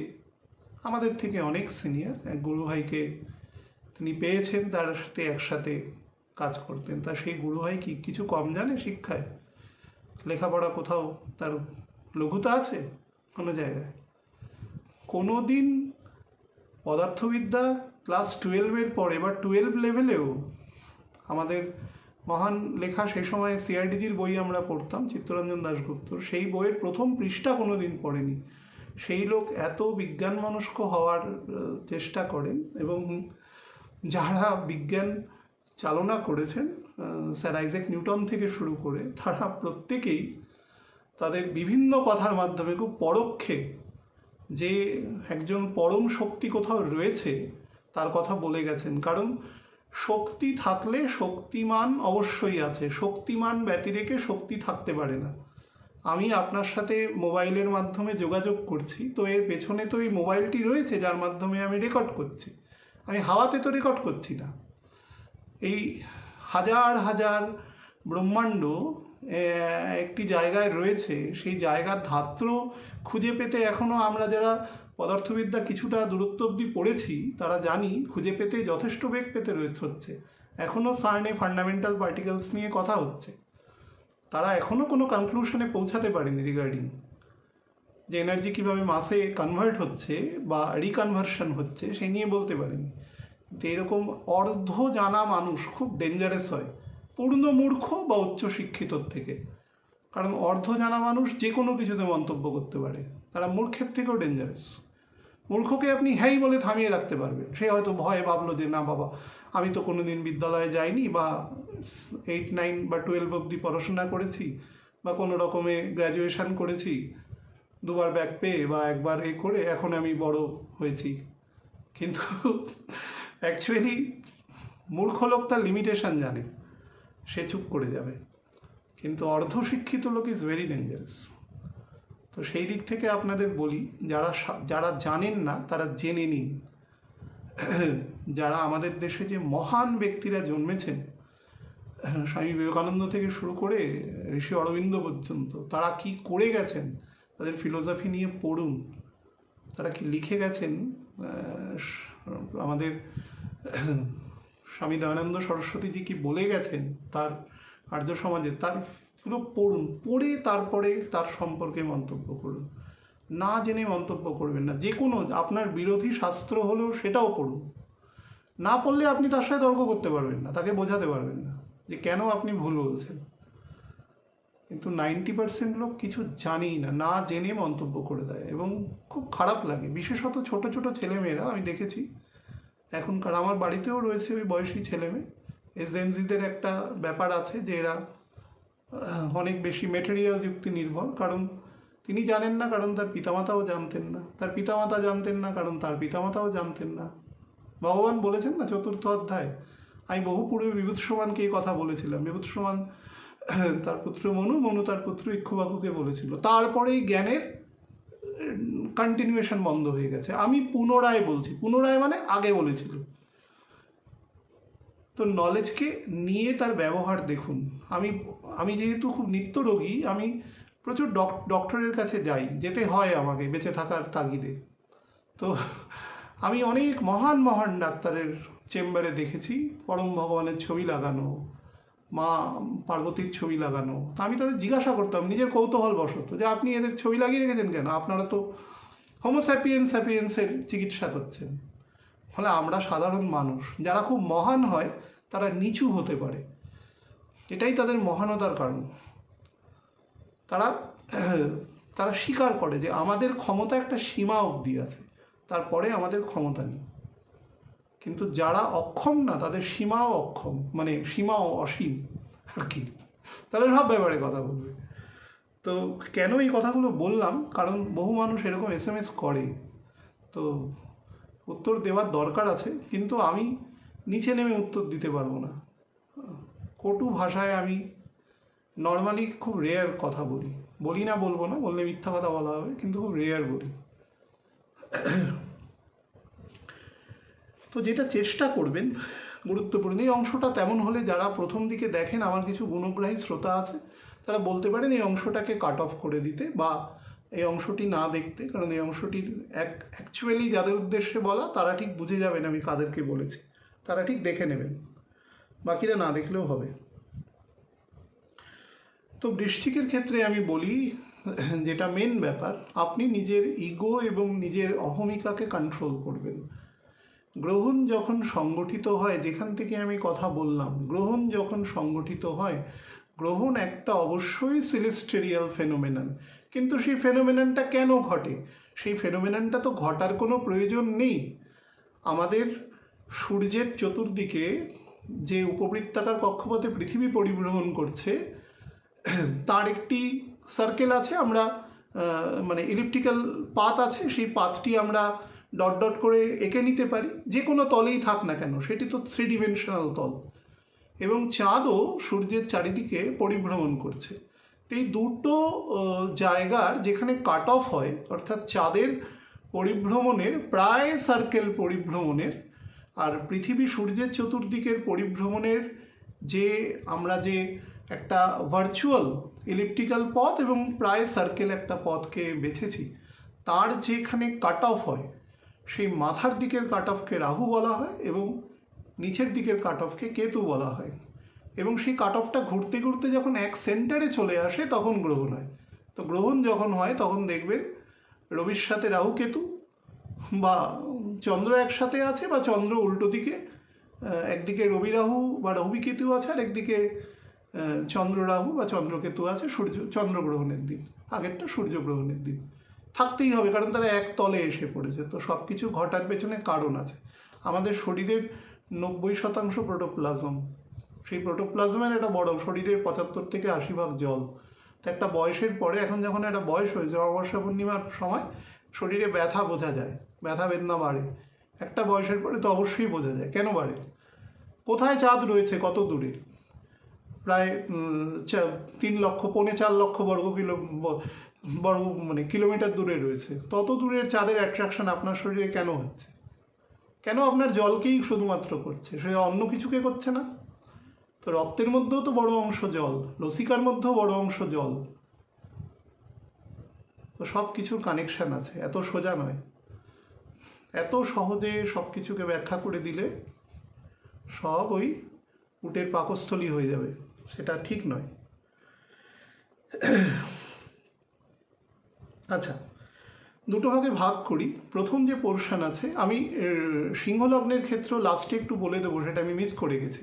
আমাদের থেকে অনেক সিনিয়র এক গুরুভাইকে তিনি পেয়েছেন, তার সাথে একসাথে কাজ করতেন। তা সেই গুরুভাই কি কিছু কম জানে শিক্ষায়? লেখাপড়া কোথাও তার লঘুতা আছে কোনো জায়গায়? কোনো দিন পদার্থবিদ্যা ক্লাস 12-এর পরে বা 12 লেভেলেও আমাদের মহান লেখা সেই সময় সিআরডিজির বই আমরা পড়তাম, চিত্তরঞ্জন দাশগুপ্তর, সেই বইয়ের প্রথম পৃষ্ঠা কোনো দিন পড়েনি। সেই লোক এত বিজ্ঞান মনস্ক হওয়ার চেষ্টা করেন, এবং যারা বিজ্ঞান চালনা করেছেন স্যার আইজ্যাক নিউটন থেকে শুরু করে, তারা প্রত্যেকেই তাদের বিভিন্ন কথার মাধ্যমে খুব পরোক্ষে যে একজন পরম শক্তি কোথাও রয়েছে তার কথা বলে গেছেন। কারণ শক্তি থাকলে শক্তিমান অবশ্যই আছে, শক্তিমান ব্যতিরেকে শক্তি থাকতে পারে না। আমি আপনার সাথে মোবাইলের মাধ্যমে যোগাযোগ করছি, তো এর পেছনে তো এই মোবাইলটি রয়েছে যার মাধ্যমে আমি রেকর্ড করছি। আমি হাওয়াতে তো রেকর্ড করছি না। এই হাজার হাজার ব্রহ্মাণ্ড একটি জায়গায় রয়েছে, সেই জায়গার ধাত্র খুঁজে পেতে এখনও আমরা যারা পদার্থবিদ্যা কিছুটা দূরত্ব অবধি পড়েছি তারা জানি খুঁজে পেতে যথেষ্ট বেগ পেতে হচ্ছে। এখনও সার্নে ফান্ডামেন্টাল পার্টিকেলস নিয়ে কথা হচ্ছে, তারা এখনও কোনো কনক্লুশনে পৌঁছাতে পারেনি রিগার্ডিং যে এনার্জি কীভাবে মাসে কনভার্ট হচ্ছে বা রিকনভার্সন হচ্ছে সেই নিয়ে বলতে পারেনি। তো এরকম অর্ধ জানা মানুষ খুব ডেঞ্জারাস হয় পূর্ণ মূর্খ বা উচ্চশিক্ষিতর থেকে। কারণ অর্ধ জানা মানুষ যে কোনো কিছুতে মন্তব্য করতে পারে, তারা মূর্খের থেকেও ডেঞ্জারাস। মূর্খকে আপনি হ্যাঁই বলে থামিয়ে রাখতে পারবেন, সে হয়তো ভয়ে ভাবলো যে না বাবা আমি তো কোনো দিন বিদ্যালয়ে যাইনি, বা 8, 9 বা 12 অবধি পড়াশোনা করেছি, বা কোনো রকমে গ্র্যাজুয়েশন করেছি, 2বার ব্যাক পেয়ে বা একবার করে এখন আমি বড় হয়েছি। কিন্তু অ্যাকচুয়ালি মূর্খ লোক তার লিমিটেশন জানে, সে চুপ করে যাবে। কিন্তু অর্ধশিক্ষিত লোক ইজ ভেরি ডেঞ্জারাস। তো সেই দিক থেকে আপনাদের বলি, যারা জানেন না তারা জেনে নিন। যারা আমাদের দেশে যে মহান ব্যক্তিরা জন্মেছেন, স্বামী বিবেকানন্দ থেকে শুরু করে ঋষি অরবিন্দ পর্যন্ত, তারা কি করে গেছেন তাদের ফিলোসফি নিয়ে পড়ুন। তারা কি লিখে গেছেন, আমাদের স্বামী দয়ানন্দ সরস্বতীজি কি বলে গেছেন তার আর্য সমাজে, তার পুরো পড়ুন, পড়ে তারপরে তার সম্পর্কে মন্তব্য করুন। না জেনে মন্তব্য করবেন না। যে কোনো আপনার বিরোধী শাস্ত্র হলেও সেটাও পড়ুন। না পড়লে আপনি তার সাথে তর্ক করতে পারবেন না, তাকে বোঝাতে পারবেন না যে কেন আপনি ভুল বলছেন। কিন্তু 90% লোক কিছু জানেই না, না জেনে মন্তব্য করে দেয়, এবং খুব খারাপ লাগে। বিশেষত ছোট ছোট ছেলেমেয়েরা আমি দেখেছি এখনকার, আমার বাড়িতেও রয়েছে ওই বয়সী ছেলেমেয়ে। এজেন্সিদের একটা ব্যাপার আছে যে এরা অনেক বেশি মেটেরিয়াল যুক্তি নির্ভর। কারণ তিনি জানেন না, কারণ তার পিতামাতাও জানতেন না, তার পিতামাতা জানতেন না, কারণ তার পিতামাতাও জানতেন না। ভগবান বলেছেন না 4th অধ্যায়, আমি বহু পূর্বে বিভূতিষ্মানকে এই কথা বলেছিলাম। বিভূতিষ্মান তার পুত্র মনু, মনু তার পুত্র ইক্ষ্বাকুকে বলেছিল। তারপরেই জ্ঞানের কন্টিনিউয়েশন বন্ধ হয়ে গেছে। আমি পুনরায় বলছি, পুনরায় মানে আগে বলেছিল। তো নলেজকে নিয়ে তার ব্যবহার দেখুন। আমি যেহেতু খুব নিত্য রোগী, আমি প্রচুর ডক্টরের কাছে যাই, যেতে হয় আমাকে বেঁচে থাকার তাগিদে। তো আমি অনেক মহান মহান ডাক্তারের চেম্বারে দেখেছি পরম ভগবানের ছবি লাগানো, মা পার্বতীর ছবি লাগানো। তা আমি তাদের জিজ্ঞাসা করতাম নিজের কৌতূহলবশত যে আপনি এদের ছবি লাগিয়ে রেখেছেন কেন? আপনারা তো হোমোস্যাপিয়েন্সের চিকিৎসা করছেন। ফলে আমরা সাধারণ মানুষ, যারা খুব মহান হয় তারা নিচু হতে পারে, এটাই তাদের মহানতার কারণ। তারা স্বীকার করে যে আমাদের ক্ষমতা একটা সীমা অবধি আছে, তারপরে আমাদের ক্ষমতা নেই। কিন্তু যারা অক্ষম না, তাদের সীমাও অক্ষম, মানে সীমাও অসীম আর কি, তাদের সব ব্যাপারে কথা বলবে। তো কেন এই কথাগুলো বললাম, কারণ বহু মানুষ এরকম SMS করে, তো উত্তর দেওয়ার দরকার আছে, কিন্তু আমি নিচে নেমে উত্তর দিতে পারবো না। কটু ভাষায় আমি নর্মালি খুব রেয়ার কথা বলি না, বলবো না, বললে মিথ্যা কথা বলা হবে, কিন্তু খুব রেয়ার বলি। তো যেটা চেষ্টা করবেন গুরুত্বপূর্ণ এই অংশটা তেমন হলে, যারা প্রথম দিকে দেখেন, আমার কিছু গুণগ্রাহী শ্রোতা আছে, তারা বলতে পারেন এই অংশটাকে কাট অফ করে দিতে বা এই অংশটি না দেখতে। কারণ এই অংশটির অ্যাকচুয়ালি যাদের উদ্দেশ্যে বলা তারা ঠিক বুঝে যাবেন আমি কাদেরকে বলেছি, তারা ঠিক দেখে নেবেন, বাকিরা না দেখলেও হবে। তো বৃশ্চিকের ক্ষেত্রে আমি বলি, যেটা মেন ব্যাপার, আপনি নিজের ইগো এবং নিজের অহমিকাকে কন্ট্রোল করবেন। গ্রহণ যখন সংগঠিত হয়, যেখান থেকে আমি কথা বললাম, গ্রহণ যখন সংগঠিত হয়, গ্রহণ একটা অবশ্যই সেলেস্টেরিয়াল ফেনোমেনন, কিন্তু সেই ফেনোমেননটা কেন ঘটে? সেই ফেনোমেননটা তো ঘটার কোনো প্রয়োজন নেই। আমাদের সূর্যের চতুর্দিকে যে উপবৃত্তাকার কক্ষপথে পৃথিবী পরিভ্রমণ করছে, তার একটি সার্কেল আছে, আমরা মানে ইলিপ্টিক্যাল পাথ আছে, সেই পাথটি আমরা ডট ডট করে এঁকে নিতে পারি, যে কোনো তলেই থাক না কেন, সেটি তো 3 ডিমেনশনাল তল। এবং চাঁদও সূর্যের চারিদিকে পরিভ্রমণ করছে। তো এই দুটো জায়গার যেখানে কাট অফ হয়, অর্থাৎ চাঁদের পরিভ্রমণের প্রায় সার্কেল পরিভ্রমণের আর পৃথিবী সূর্যের চতুর্দিকের পরিভ্রমণের যে আমরা যে একটা ভার্চুয়াল ইলিপ্টিক্যাল পথ এবং প্রায় সার্কেল একটা পথকে বেছেছি, তার যেখানে কাট অফ হয়, সেই মাথার দিকের কাট অফকে রাহু বলা হয় এবং নিচের দিকের কাট অফকে কেতু বলা হয়। এবং সেই কাট অফটা ঘুরতে ঘুরতে যখন এক সেন্টারে চলে আসে, তখন গ্রহণ হয়। তো গ্রহণ যখন হয়, তখন দেখবেন রবির সাথে রাহু কেতু, বা চন্দ্র একসাথে আছে, বা চন্দ্র উল্টো দিকে, একদিকে রবি রাহু বা রবি কেতু আছে, আর একদিকে চন্দ্র রাহু বা চন্দ্রকেতু আছে চন্দ্রগ্রহণের দিন। আগেরটা সূর্যগ্রহণের দিন থাকতেই হবে, কারণ তারা এক তলে এসে পড়েছে। তো সব কিছু ঘটার পেছনে কারণ আছে। আমাদের শরীরের 90% প্রোটোপ্লাজম, সেই প্রোটোপ্লাজমের একটা বড়, শরীরের 75 থেকে 80% জল। তো একটা বয়সের পরে, এখন যখন একটা বয়স হয়েছে, অমাবস্যা পূর্ণিমার সময় শরীরে ব্যথা বোঝা যায়, ব্যথা বেদনা বাড়ে। একটা বয়সের পরে তো অবশ্যই বোঝা যায়। কেন বাড়ে? কোথায় চাঁদ রয়েছে, কত দূরে? প্রায় 3 লক্ষ, 4.25 লক্ষ মানে কিলোমিটার দূরে রয়েছে। তত দূরের চাঁদের অ্যাট্রাকশন আপনার শরীরে কেন হচ্ছে? কেন আপনার জলকেই শুধুমাত্র করছে, সে অন্য কিছুকে করছে না? তো রক্তের মধ্যেও তো বড় অংশ জল, লসিকার মধ্যেও বড় অংশ জল। তো সব কিছুর কানেকশান আছে, এত সোজা নয়। এত সহজে সব কিছুকে ব্যাখ্যা করে দিলে সব ওই উটের পাকস্থলী হয়ে যাবে, সেটা ঠিক নয়। আচ্ছা, দুটো ভাগে ভাগ করি। প্রথম যে পোর্শন আছে, আমি সিংহলগ্নের ক্ষেত্র লাস্টে একটু বলে দেবো, সেটা আমি মিস করে গেছি।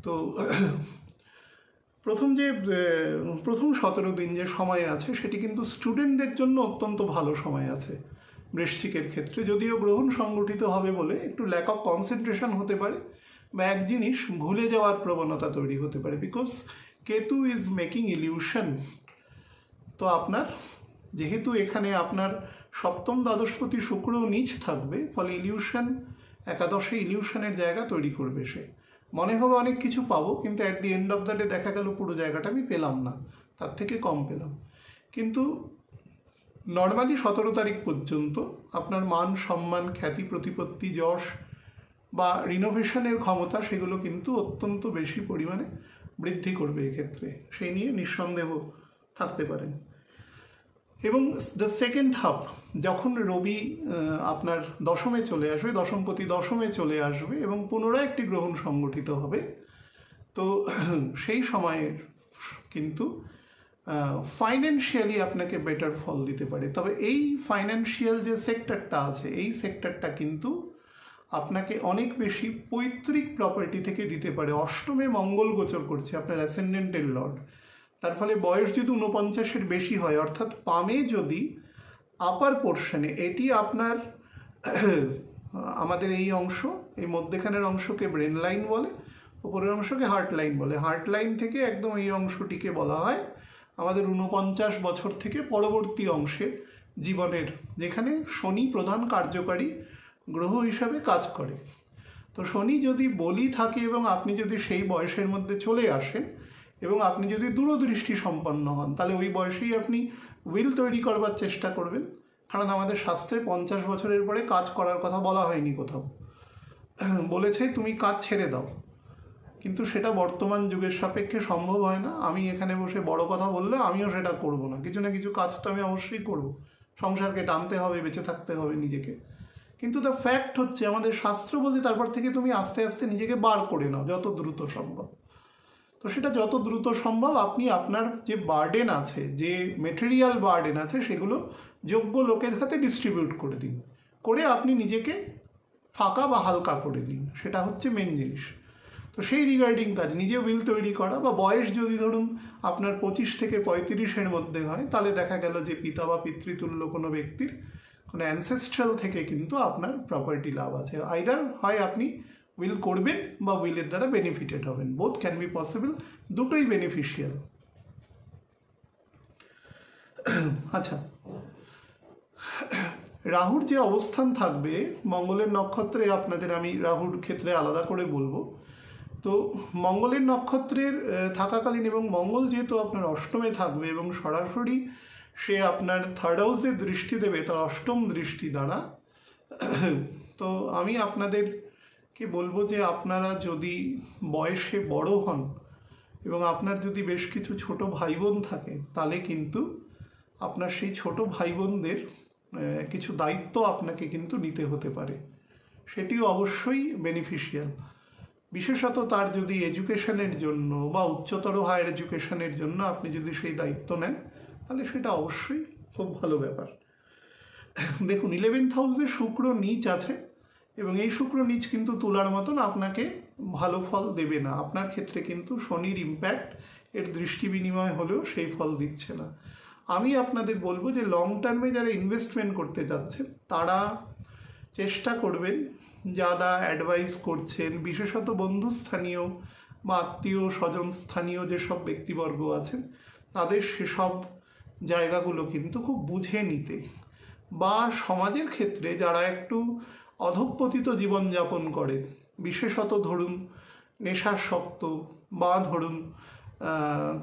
তো প্রথম 17 দিন যে সময় আছে, সেটি কিন্তু স্টুডেন্টদের জন্য অত্যন্ত ভালো সময় আছে বৃশ্চিকের ক্ষেত্রে। যদিও গ্রহণ সংগঠিত হবে বলে একটু ল্যাক অফ কনসেন্ট্রেশন হতে পারে, বা এক জিনিস ভুলে যাওয়ার প্রবণতা তৈরি হতে পারে, because Ketu is making illusion. তো আপনার যেহেতু এখানে আপনার সপ্তম দ্বাদশপতি শুক্র নিচ থাকবে, ফলে ইলিউশন, একাদশে ইলিউশনের জায়গা তৈরি করবে। সে মনে হবে অনেক কিছু পাবো, কিন্তু at the end of the day দেখা গেল পুরো জায়গাটা আমি পেলাম না, তার থেকে কম পেলাম। কিন্তু নর্মালি 17 তারিখ পর্যন্ত আপনার মান সম্মান, খ্যাতি, প্রতিপত্তি, যশ বা রিনোভেশনের ক্ষমতা, সেগুলো কিন্তু অত্যন্ত বেশি পরিমাণে বৃদ্ধি করবে এক্ষেত্রে, সেই নিয়ে নিঃসন্দেহ থাকতে পারেন। এবং দ্য সেকেন্ড হাফ, যখন রবি আপনার দশমে চলে আসবে, দশমপতি দশমে চলে আসবে এবং পুনরায় একটি গ্রহণ সংগঠিত হবে, তো সেই সময়ে কিন্তু ফাইন্যান্সিয়ালি আপনাকে বেটার ফল দিতে পারে। তবে এই ফাইন্যান্সিয়াল যে সেক্টরটা আছে, এই সেক্টরটা কিন্তু আপনাকে অনেক বেশি পৈতৃক প্রপার্টি থেকে দিতে পারে। অষ্টমে মঙ্গল গোচর করছে, আপনার অ্যাসেন্ডেন্টের লর্ড। তার ফলে বয়স যদি 49-এর বেশি হয়, অর্থাৎ পামে যদি আপার পোর্শনে, এটি আপনার আমাদের এই অংশ, এই মধ্যেখানের অংশকে ব্রেন লাইন বলে, উপরের অংশকে হার্ট লাইন বলে। হার্ট লাইন থেকে একদম এই অংশটিকে বলা হয় আমাদের 49 বছর থেকে পরবর্তী অংশের জীবনের, যেখানে শনি প্রধান কার্যকারী গ্রহ হিসাবে কাজ করে। তো শনি যদি বলি থাকে এবং আপনি যদি সেই বয়সের মধ্যে চলে আসেন এবং আপনি যদি দূরদৃষ্টি সম্পন্ন হন, তাহলে ওই বয়সেই আপনি উইল তৈরি করবার চেষ্টা করবেন। কারণ আমাদের শাস্ত্রে 50 বছরের পরে কাজ করার কথা বলা হয়নি কোথাও, বলেছে তুমি কাজ ছেড়ে দাও, কিন্তু সেটা বর্তমান যুগের সাপেক্ষে সম্ভব হয় না। আমি এখানে বসে বড় কথা বললে আমিও সেটা করব না, কিছু না কিছু কাজ তো আমি অবশ্যই করব, সংসারকে টানতে হবে, বেঁচে থাকতে হবে নিজেকে। কিন্তু দ্য ফ্যাক্ট হচ্ছে, আমাদের শাস্ত্র বলছে তারপর থেকে তুমি আস্তে আস্তে নিজেকে বার করে নাও যত দ্রুত সম্ভব। তো সেটা যত দ্রুত সম্ভব আপনি আপনার যে বার্ডেন আছে, যে মেটেরিয়াল বার্ডেন আছে, সেগুলো যোগ্য লোকের হাতে ডিস্ট্রিবিউট করে দিন, করে আপনি নিজেকে ফাঁকা বা হালকা করে দিন। সেটা হচ্ছে মেন জিনিস। তো সেই রিগার্ডিং কাজ, নিজে উইল তৈরি করা, বা বয়স যদি ধরুন আপনার 25 থেকে 35-এর মধ্যে হয়, তাহলে দেখা গেল যে পিতা বা পিতৃতুল্য কোনো ব্যক্তির কোনো অ্যানসেস্ট্রাল থেকে কিন্তু আপনার প্রপার্টি লাভ আছে। আইদার হয় আপনি উইল করবেন বা উইলের দ্বারা বেনিফিটেড হবেন, বোথ ক্যান বি পসিবল, দুটোই বেনিফিশিয়াল। আচ্ছা, রাহুর যে অবস্থান থাকবে মঙ্গলের নক্ষত্রে, আপনাদের আমি রাহুর ক্ষেত্রে আলাদা করে বলবো। তো মঙ্গলের নক্ষত্রের থাকাকালীন, এবং মঙ্গল যেহেতু আপনার অষ্টমে থাকবে এবং সরাসরি সে আপনার থার্ড হাউসে দৃষ্টি দেবে তার অষ্টম দৃষ্টি দ্বারা, তো আমি আপনাদেরকে বলবো যে আপনারা যদি বয়সে বড় হন এবং আপনার যদি বেশ কিছু ছোট ভাই বোন থাকে, তাহলে কিন্তু আপনার সেই ছোট ভাই বোনদের কিছু দায়িত্ব আপনাকে কিন্তু নিতে হতে পারে, সেটিও অবশ্যই বেনিফিশিয়াল। বিশেষত তার যদি এডুকেশনের জন্য বা উচ্চতর হায়ার এডুকেশনের জন্য আপনি যদি সেই দায়িত্ব নেন, তাহলে সেটা অবশ্যই খুব ভালো ব্যাপার। দেখুন, 11th হাউসে শুক্র নীচ আছে, এবং এই শুক্র নীচ কিন্তু তুলার মতন আপনাকে ভালো ফল দেবে না। আপনার ক্ষেত্রে কিন্তু শনির ইম্প্যাক্ট এর দৃষ্টি বিনিময় হলেও সেই ফল দিচ্ছে না। আমি আপনাদের বলবো যে লং টার্মে যারা ইনভেস্টমেন্ট করতে যাচ্ছেন, তারা চেষ্টা করবেন, যারা অ্যাডভাইস করছেন, বিশেষত বন্ধুস্থানীয় বা আত্মীয় স্বজন স্থানীয় যেসব ব্যক্তিবর্গ আছেন, তাদের সেসব জায়গাগুলো কিন্তু খুব বুঝে নিতে, বা সমাজের ক্ষেত্রে যারা একটু অধঃপতিত জীবনযাপন করে, বিশেষত ধরুন নেশাসক্ত, বা ধরুন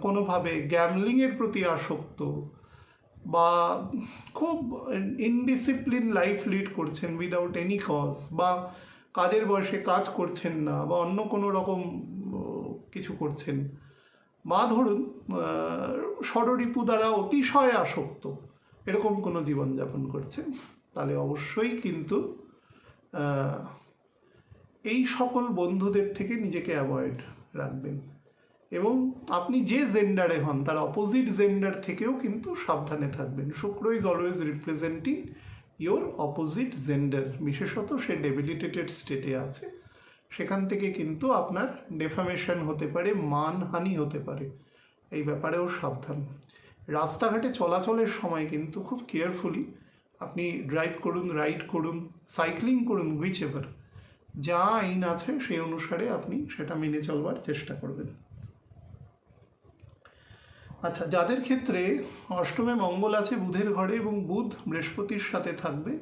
কোনোভাবে গ্যামলিংয়ের প্রতি আসক্ত, বা খুব ইনডিসিপ্লিন লাইফ লিড করছেন উইদাউট এনি কজ, বা কাজের বয়সে কাজ করছেন না, বা অন্য কোনো রকম কিছু করছেন, বা ধরুন ষড়রিপু দ্বারা অতিশয় আসক্ত, এরকম কোনো জীবনযাপন করছেন, তাহলে অবশ্যই কিন্তু এই সকল বন্ধুদের থেকে নিজেকে অ্যাভয়েড রাখবেন। এবং আপনি যে জেন্ডারে হন তার অপোজিট জেন্ডার থেকেও কিন্তু সাবধানে থাকবেন। শুক্র is always representing your opposite gender, বিশেষত সে ডেবিলিটেটেড স্টেটে আছে, সেখান থেকে কিন্তু আপনার ডেফামেশন হতে পারে, মানহানি হতে পারে, এই ব্যাপারেও সাবধান। রাস্তাঘাটে চলাচলের সময় কিন্তু খুব কেয়ারফুলি আপনি ড্রাইভ করুন, রাইড করুন, সাইক্লিং করুন, হুইচ এভার, যা আইন আছে সেই অনুসারে আপনি সেটা মেনে চলবার চেষ্টা করবেন। আচ্ছা, যাদের ক্ষেত্রে অষ্টমে মঙ্গল আছে বুধের ঘরে, এবং বুধ বৃহস্পতির সাথে থাকবে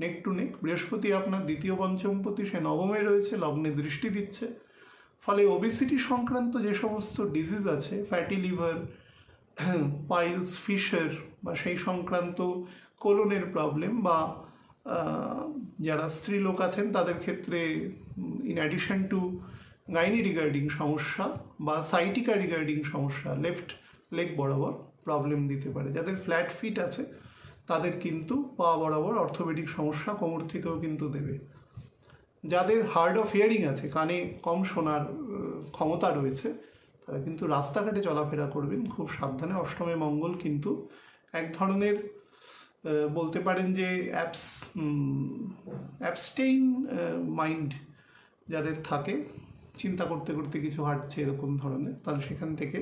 নেক টু নেক, বৃহস্পতি আপনার দ্বিতীয় পঞ্চমপতি, সে নবমে রয়েছে, লগ্নে দৃষ্টি দিচ্ছে, ফলে ওবেসিটি সংক্রান্ত যে সমস্ত ডিজিজ আছে, ফ্যাটি লিভার, পাইলস, ফিশার, বা সেই সংক্রান্ত কোলনের প্রবলেম, বা যারা স্ত্রী লোক আছেন তাদের ক্ষেত্রে in addition to gynae regarding সমস্যা বা সাইটিকা রিগার্ডিং সমস্যা, লেফট লেগ বরাবর প্রবলেম দিতে পারে। যাদের ফ্ল্যাট ফিট আছে তাদের কিন্তু পা বরাবর অর্থোপেডিক সমস্যা কোমর থেকেও কিন্তু দেবে। যাদের হার্ড অফ হিয়ারিং আছে, কানে কম শোনার ক্ষমতা রয়েছে, তারা কিন্তু রাস্তাঘাটে চলাফেরা করবেন খুব সাবধানে। অষ্টমে মঙ্গল কিন্তু এক ধরনের বলতে পারেন যে অ্যাবস্টেইন মাইন্ড যাদের থাকে, চিন্তা করতে করতে কিছু হাঁটছে এরকম ধরনের, তাহলে সেখান থেকে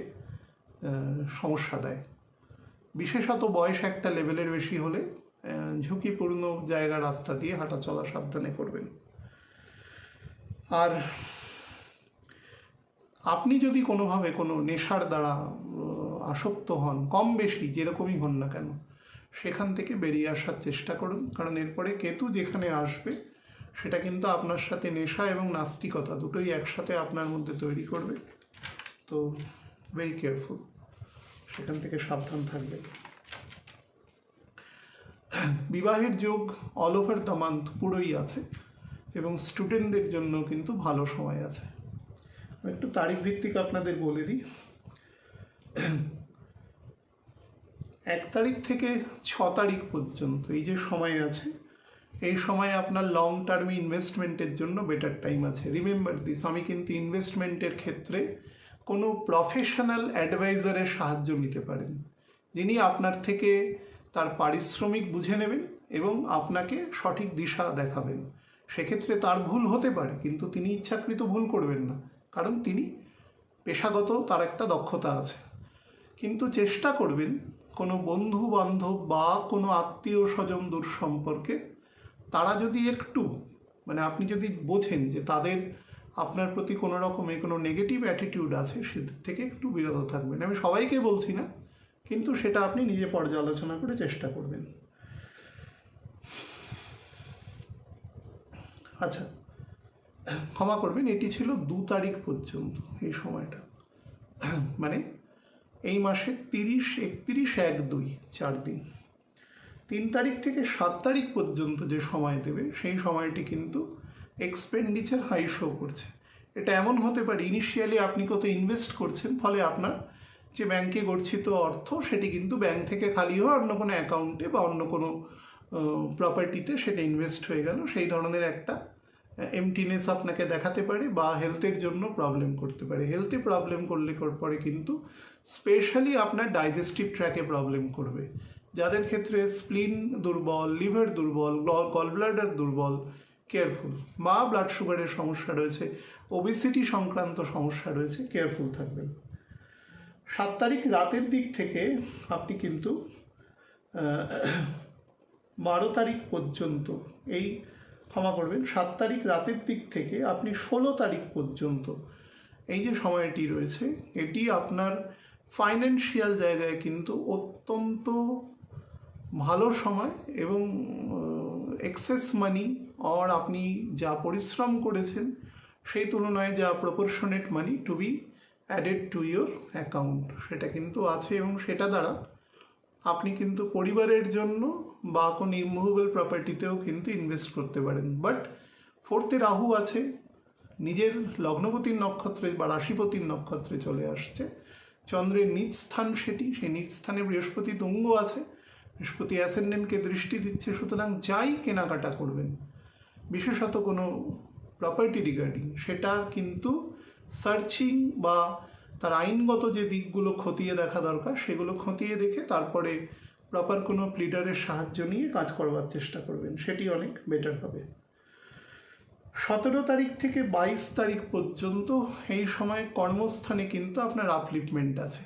সমস্যা দেয়। বিশেষত বয়স একটা লেভেলের বেশি হলে ঝুঁকিপূর্ণ জায়গা রাস্তা দিয়ে হাঁটা চলা সাবধানে করবেন। আর আপনি যদি কোনোভাবে কোনো নেশার দ্বারা আসক্ত হন, কম বেশি যেরকমই হন না কেন, সেখান থেকে বেরিয়ে আসার চেষ্টা করুন, কারণ এরপরে কেতু যেখানে আসবে সেটা কিন্তু আপনার সাথে নেশা এবং নাস্তিকতা দুটোই একসাথে আপনার মধ্যে তৈরি করবে। তো ভেরি কেয়ারফুল, সেখান থেকে সাবধান থাকবে। বিবাহের যোগ অল ওভার দ্য মান্থ পুরোই আছে, এবং স্টুডেন্টদের জন্য কিন্তু ভালো সময় আছে। একটু তারিখ ভিত্তিক আপনাদের বলে দিই। 1 তারিখ থেকে 6 তারিখ পর্যন্ত এই যে সময় আছে, এই সময় আপনার লং টার্মে ইনভেস্টমেন্টের জন্য বেটার টাইম আছে। রিমেম্বার দিস, আমি কিন্তু ইনভেস্টমেন্টের ক্ষেত্রে কোনো প্রফেশনাল অ্যাডভাইজারের সাহায্য নিতে পারেন, যিনি আপনার থেকে তার পারিশ্রমিক বুঝে নেবেন এবং আপনাকে সঠিক দিশা দেখাবেন। সেক্ষেত্রে তার ভুল হতে পারে, কিন্তু তিনি ইচ্ছাকৃত ভুল করবেন না, কারণ তিনি পেশাগত তার একটা দক্ষতা আছে। কিন্তু চেষ্টা করবেন কোনো বন্ধু বান্ধব বা কোনো আত্মীয় স্বজন দূর সম্পর্কে তারা যদি একটু আপনি যদি বোঝেন যে তাদের আপনার প্রতি কোনো রকমে কোনো নেগেটিভ অ্যাটিটিউড আছে, সেদিক থেকে একটু বিরত থাকবেন। আমি সবাইকে বলছি না, কিন্তু সেটা আপনি নিজে পর্যালোচনা করে চেষ্টা করবেন। আচ্ছা, ক্ষমা করবেন, এটি ছিল 2 তারিখ পর্যন্ত এই সময়টা, এই মাসের 30, 31, 1, 2 4 দিন। 3 তারিখ থেকে 7 তারিখ পর্যন্ত যে সময় দেবে সেই সময়টি কিন্তু এক্সপেন্ডিচার হাই শো করছে। এটা এমন হতে পারে ইনিশিয়ালি আপনি কত ইনভেস্ট করছেন, ফলে আপনার যে ব্যাংকে গচ্ছিত অর্থ সেটি কিন্তু ব্যাংক থেকে খালি হয়ে অন্য কোনো অ্যাকাউন্টে বা অন্য কোনো প্রপার্টিতে সেটা ইনভেস্ট হয়ে গেল। সেই ধরনের একটা এমটিনেস আপনাকে দেখাতে পারে বা হেলথের জন্য প্রবলেম করতে পারে। হেলথে প্রবলেম করলে পরে কিন্তু স্পেশালি আপনার ডাইজেস্টিভ ট্র্যাকে প্রবলেম করবে। যাদের ক্ষেত্রে স্প্লিন দুর্বল, লিভার দুর্বল, গল ব্লাডার দুর্বল, কেয়ারফুল, বা ব্লাড সুগারের সমস্যা রয়েছে, ওবেসিটি সংক্রান্ত সমস্যা রয়েছে, কেয়ারফুল থাকবেন। 7 তারিখ রাতের দিক থেকে আপনি কিন্তু 12 তারিখ পর্যন্ত ক্ষমা করবেন, 7 তারিখ রাতের দিক থেকে আপনি 16 তারিখ পর্যন্ত এই যে সময়টি রয়েছে, এটি আপনার ফাইন্যান্সিয়াল জায়গায় কিন্তু অত্যন্ত ভালো সময় এবং এক্সেস মানি অর আপনি যা পরিশ্রম করেছেন সেই তুলনায় যা proportionate money to be added to your account সেটা কিন্তু আছে, এবং সেটা দ্বারা আপনি কিন্তু পরিবারের জন্য বা কোনো ইমুভেবল প্রপার্টিতেও কিন্তু ইনভেস্ট করতে পারেন। বাট 4th রাহু আছে, নিজের লগ্নপতির নক্ষত্রে বা রাশিপতির নক্ষত্রে চলে আসছে, চন্দ্রের নিজ স্থান সেটি, সেই নিজ স্থানে বৃহস্পতি তুঙ্গ আছে, বৃহস্পতি অ্যাসেন্ডেন্টকে দৃষ্টি দিচ্ছে। সুতরাং যাই কেনাকাটা করবেন, বিশেষত কোনো প্রপার্টি রিগার্ডিং, সেটা কিন্তু সার্চিং বা তার আইনগত যে দিকগুলো খতিয়ে দেখা দরকার সেগুলো খতিয়ে দেখে তারপরে প্রপার কোনো প্লিডারের সাহায্য নিয়ে কাজ করবার চেষ্টা করবেন, সেটি অনেক বেটার হবে। 17 তারিখ থেকে 22 তারিখ পর্যন্ত এই সময় কর্মস্থানে কিন্তু আপনার আপলিফমেন্ট আছে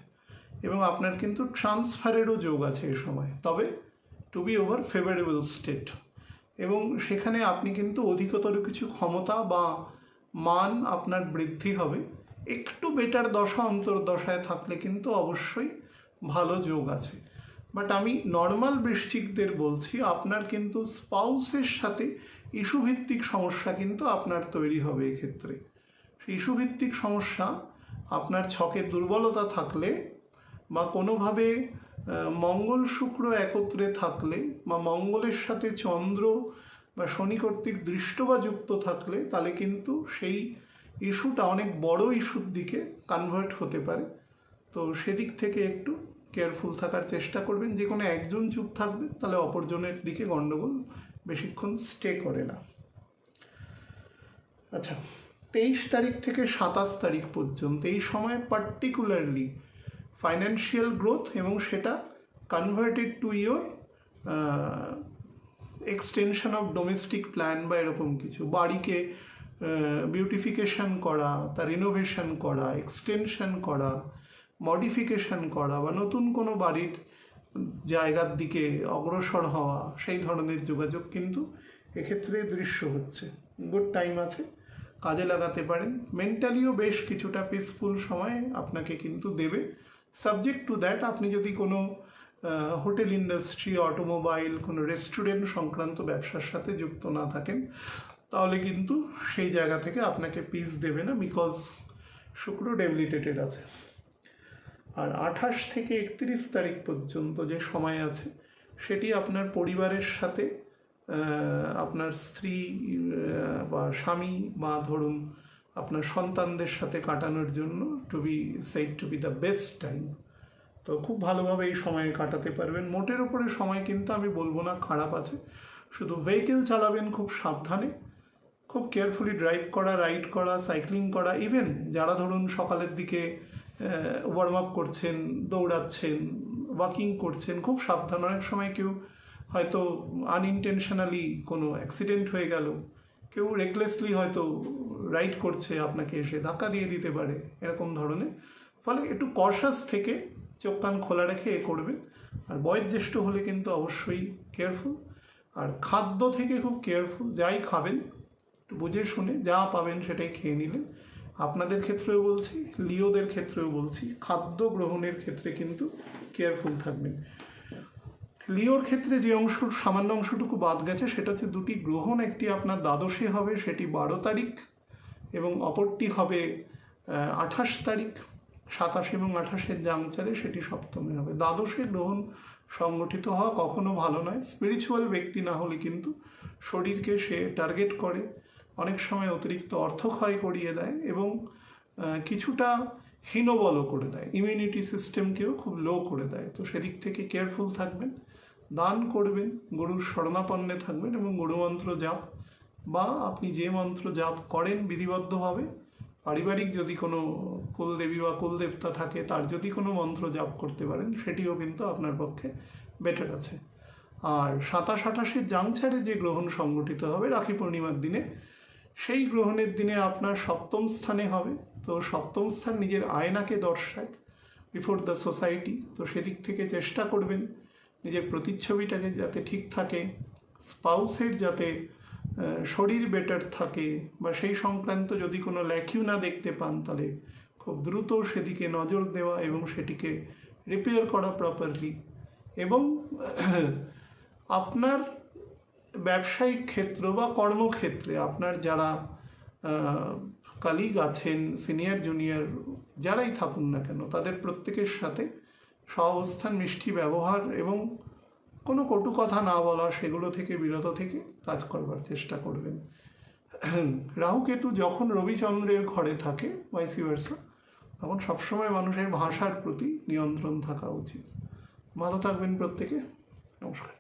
এবং আপনার কিন্তু ট্রান্সফারেরও যোগ আছে এই সময়, তবে to be over favourable state, এবং সেখানে আপনি কিন্তু অধিকতর কিছু ক্ষমতা বা মান আপনার বৃদ্ধি হবে। একটু বেটার দশা অন্তর্দশায় থাকলে কিন্তু অবশ্যই ভালো যোগ আছে। বাট আমি নর্মাল বৃশ্চিকদের বলছি, আপনার কিন্তু স্পাউসের সাথে ইস্যুভিত্তিক সমস্যা কিন্তু আপনার তৈরি হবে এক্ষেত্রে। সেই ইস্যুভিত্তিক সমস্যা আপনার ছকে দুর্বলতা থাকলে বা কোনোভাবে মঙ্গল শুক্র একত্রে থাকলে বা মঙ্গলের সাথে চন্দ্র বা শনি কর্তৃক দৃষ্ট বা যুক্ত থাকলে তাহলে কিন্তু সেই ইস্যুটা অনেক বড় ইস্যুর দিকে কনভার্ট হতে পারে। তো সেদিক থেকে একটু কেয়ারফুল থাকার চেষ্টা করবেন। যে কোনো একজন চুপ থাকবে তাহলে অপরজনের দিকে গণ্ডগোল বেশিক্ষণ স্টে করে না। আচ্ছা, 23 তারিখ থেকে 27 তারিখ পর্যন্ত এই সময় পার্টিকুলারলি ফাইন্যান্সিয়াল গ্রোথ এবং সেটা converted to your extension of domestic plan বা এরকম কিছু, বাড়িকে বিউটিফিকেশন করা, তার রিনোভেশন করা, এক্সটেনশন করা, মডিফিকেশন করা বা নতুন কোনো বাড়ির জায়গার দিকে অগ্রসর হওয়া, সেই ধরনের যোগাযোগ কিন্তু এক্ষেত্রে দৃশ্য হচ্ছে। গুড টাইম আছে, কাজে লাগাতে পারেন। মেন্টালিও বেশ কিছুটা পিসফুল সময় আপনাকে কিন্তু দেবে। সাবজেক্ট টু দ্যাট, আপনি যদি কোনো হোটেল ইন্ডাস্ট্রি, অটোমোবাইল, কোনো রেস্টুরেন্ট সংক্রান্ত ব্যবসার সাথে যুক্ত না থাকেন, তাহলে কিন্তু সেই জায়গা থেকে আপনাকে পিস দেবে না, বিকজ শুক্র ডেবিলিটেটেড আছে। আর 28 থেকে 31 তারিখ পর্যন্ত যে সময় আছে সেটি আপনার পরিবারের সাথে, আপনার স্ত্রী বা স্বামী বা ধরুন আপনার সন্তানদের সাথে কাটানোর জন্য to be said to be the best time. তো খুব ভালোভাবে এই সময় কাটাতে পারবেন। মোটের উপরে সময় কিন্তু আমি বলবো না খারাপ আছে, শুধু ভেহিকেল চালাবেন খুব সাবধানে, খুব কেয়ারফুলি ড্রাইভ করা, রাইড করা, সাইক্লিং করা, ইভেন যারা ধরুন সকালের দিকে ওয়ার্ম আপ করছেন, দৌড়াচ্ছেন, ওয়াকিং করছেন, খুব সাবধান। অনেক সময় কেউ হয়তো আনইনটেনশনালি কোনো অ্যাক্সিডেন্ট হয়ে গেল, কেউ রেকলেসলি হয়তো রাইড করছে, আপনাকে এসে ধাক্কা দিয়ে দিতে পারে, এরকম ধরনের। ফলে একটু কশাস থেকে চোখ কান খোলা রেখে এ করবেন। আর বয়োজ্যেষ্ঠ হলে কিন্তু অবশ্যই কেয়ারফুল। আর খাদ্য থেকে খুব কেয়ারফুল, যাই খাবেন একটু বুঝে শুনে, যা পাবেন সেটাই খেয়ে নিলেন। আপনাদের ক্ষেত্রেও বলছি, লিওদের ক্ষেত্রেও বলছি, খাদ্য গ্রহণের ক্ষেত্রে কিন্তু কেয়ারফুল থাকবেন। লিওর ক্ষেত্রে যে সামান্য অংশটুকু বাদ গেছে সেটা হচ্ছে দুটি গ্রহণ, একটি আপনার দ্বাদশে হবে, সেটি 12 তারিখ, এবং অপরটি হবে 28 তারিখ। 27 এবং 28-এর জাংচারে সেটি সপ্তমে হবে। দ্বাদশে গ্রহণ সংগঠিত হওয়া কখনো ভালো নয়। স্পিরিচুয়াল ব্যক্তি না হলে কিন্তু শরীরকে সে টার্গেট করে, অনেক সময় অতিরিক্ত অর্থ ক্ষয় করিয়ে দেয় এবং কিছুটা হীনবলও করে দেয়, ইমিউনিটি সিস্টেমকেও খুব লো করে দেয়। তো সেদিক থেকে কেয়ারফুল থাকবেন, দান করবেন, গুরুর শরণাপন্নে থাকবেন এবং গুরুমন্ত্র জাপ বা আপনি যে মন্ত্র জাপ করেন বিধিবদ্ধভাবে, পারিবারিক যদি কোনো কুলদেবী বা কুলদেবতা থাকে তার যদি কোনো মন্ত্র জাপ করতে পারেন সেটিও কিন্তু আপনার পক্ষে বেটার আছে। আর 27-28-এর জাংচারে যে গ্রহণ সংগঠিত হবে রাখি পূর্ণিমার দিনে, সেই গ্রহণের দিনে আপনার সপ্তম স্থানে হবে। তো সপ্তম স্থান নিজের আয়নাকে দর্শায় বিফোর দ্য সোসাইটি। তো সেদিক থেকে চেষ্টা করবেন নিজের প্রতিচ্ছবিটাকে যাতে ঠিক থাকে, স্পাউসের যাতে শরীর বেটার থাকে, বা সেই সংক্রান্ত যদি কোনো ল্যাকিউনা দেখতে পান তাহলে খুব দ্রুত সেদিকে নজর দেওয়া এবং সেটিকে রিপেয়ার করা প্রপারলি। এবং আপনার ব্যবসায়িক ক্ষেত্র বা কর্মক্ষেত্রে আপনার যারা কালিগ আছেন, সিনিয়র জুনিয়র যারাই থাকুন না কেন, তাদের প্রত্যেকের সাথে সহাবস্থান, মিষ্টি ব্যবহার এবং কোনো কটু কথা না বলা, সেগুলো থেকে বিরত থেকে কাজ করবার চেষ্টা করবেন। রাহু কেতু যখন রবিচন্দ্রের ঘরে থাকে, ভাইসি ভার্সা, তখন সবসময় মানুষের ভাষার প্রতি নিয়ন্ত্রণ থাকা উচিত। ভালো থাকবেন প্রত্যেকে, নমস্কার।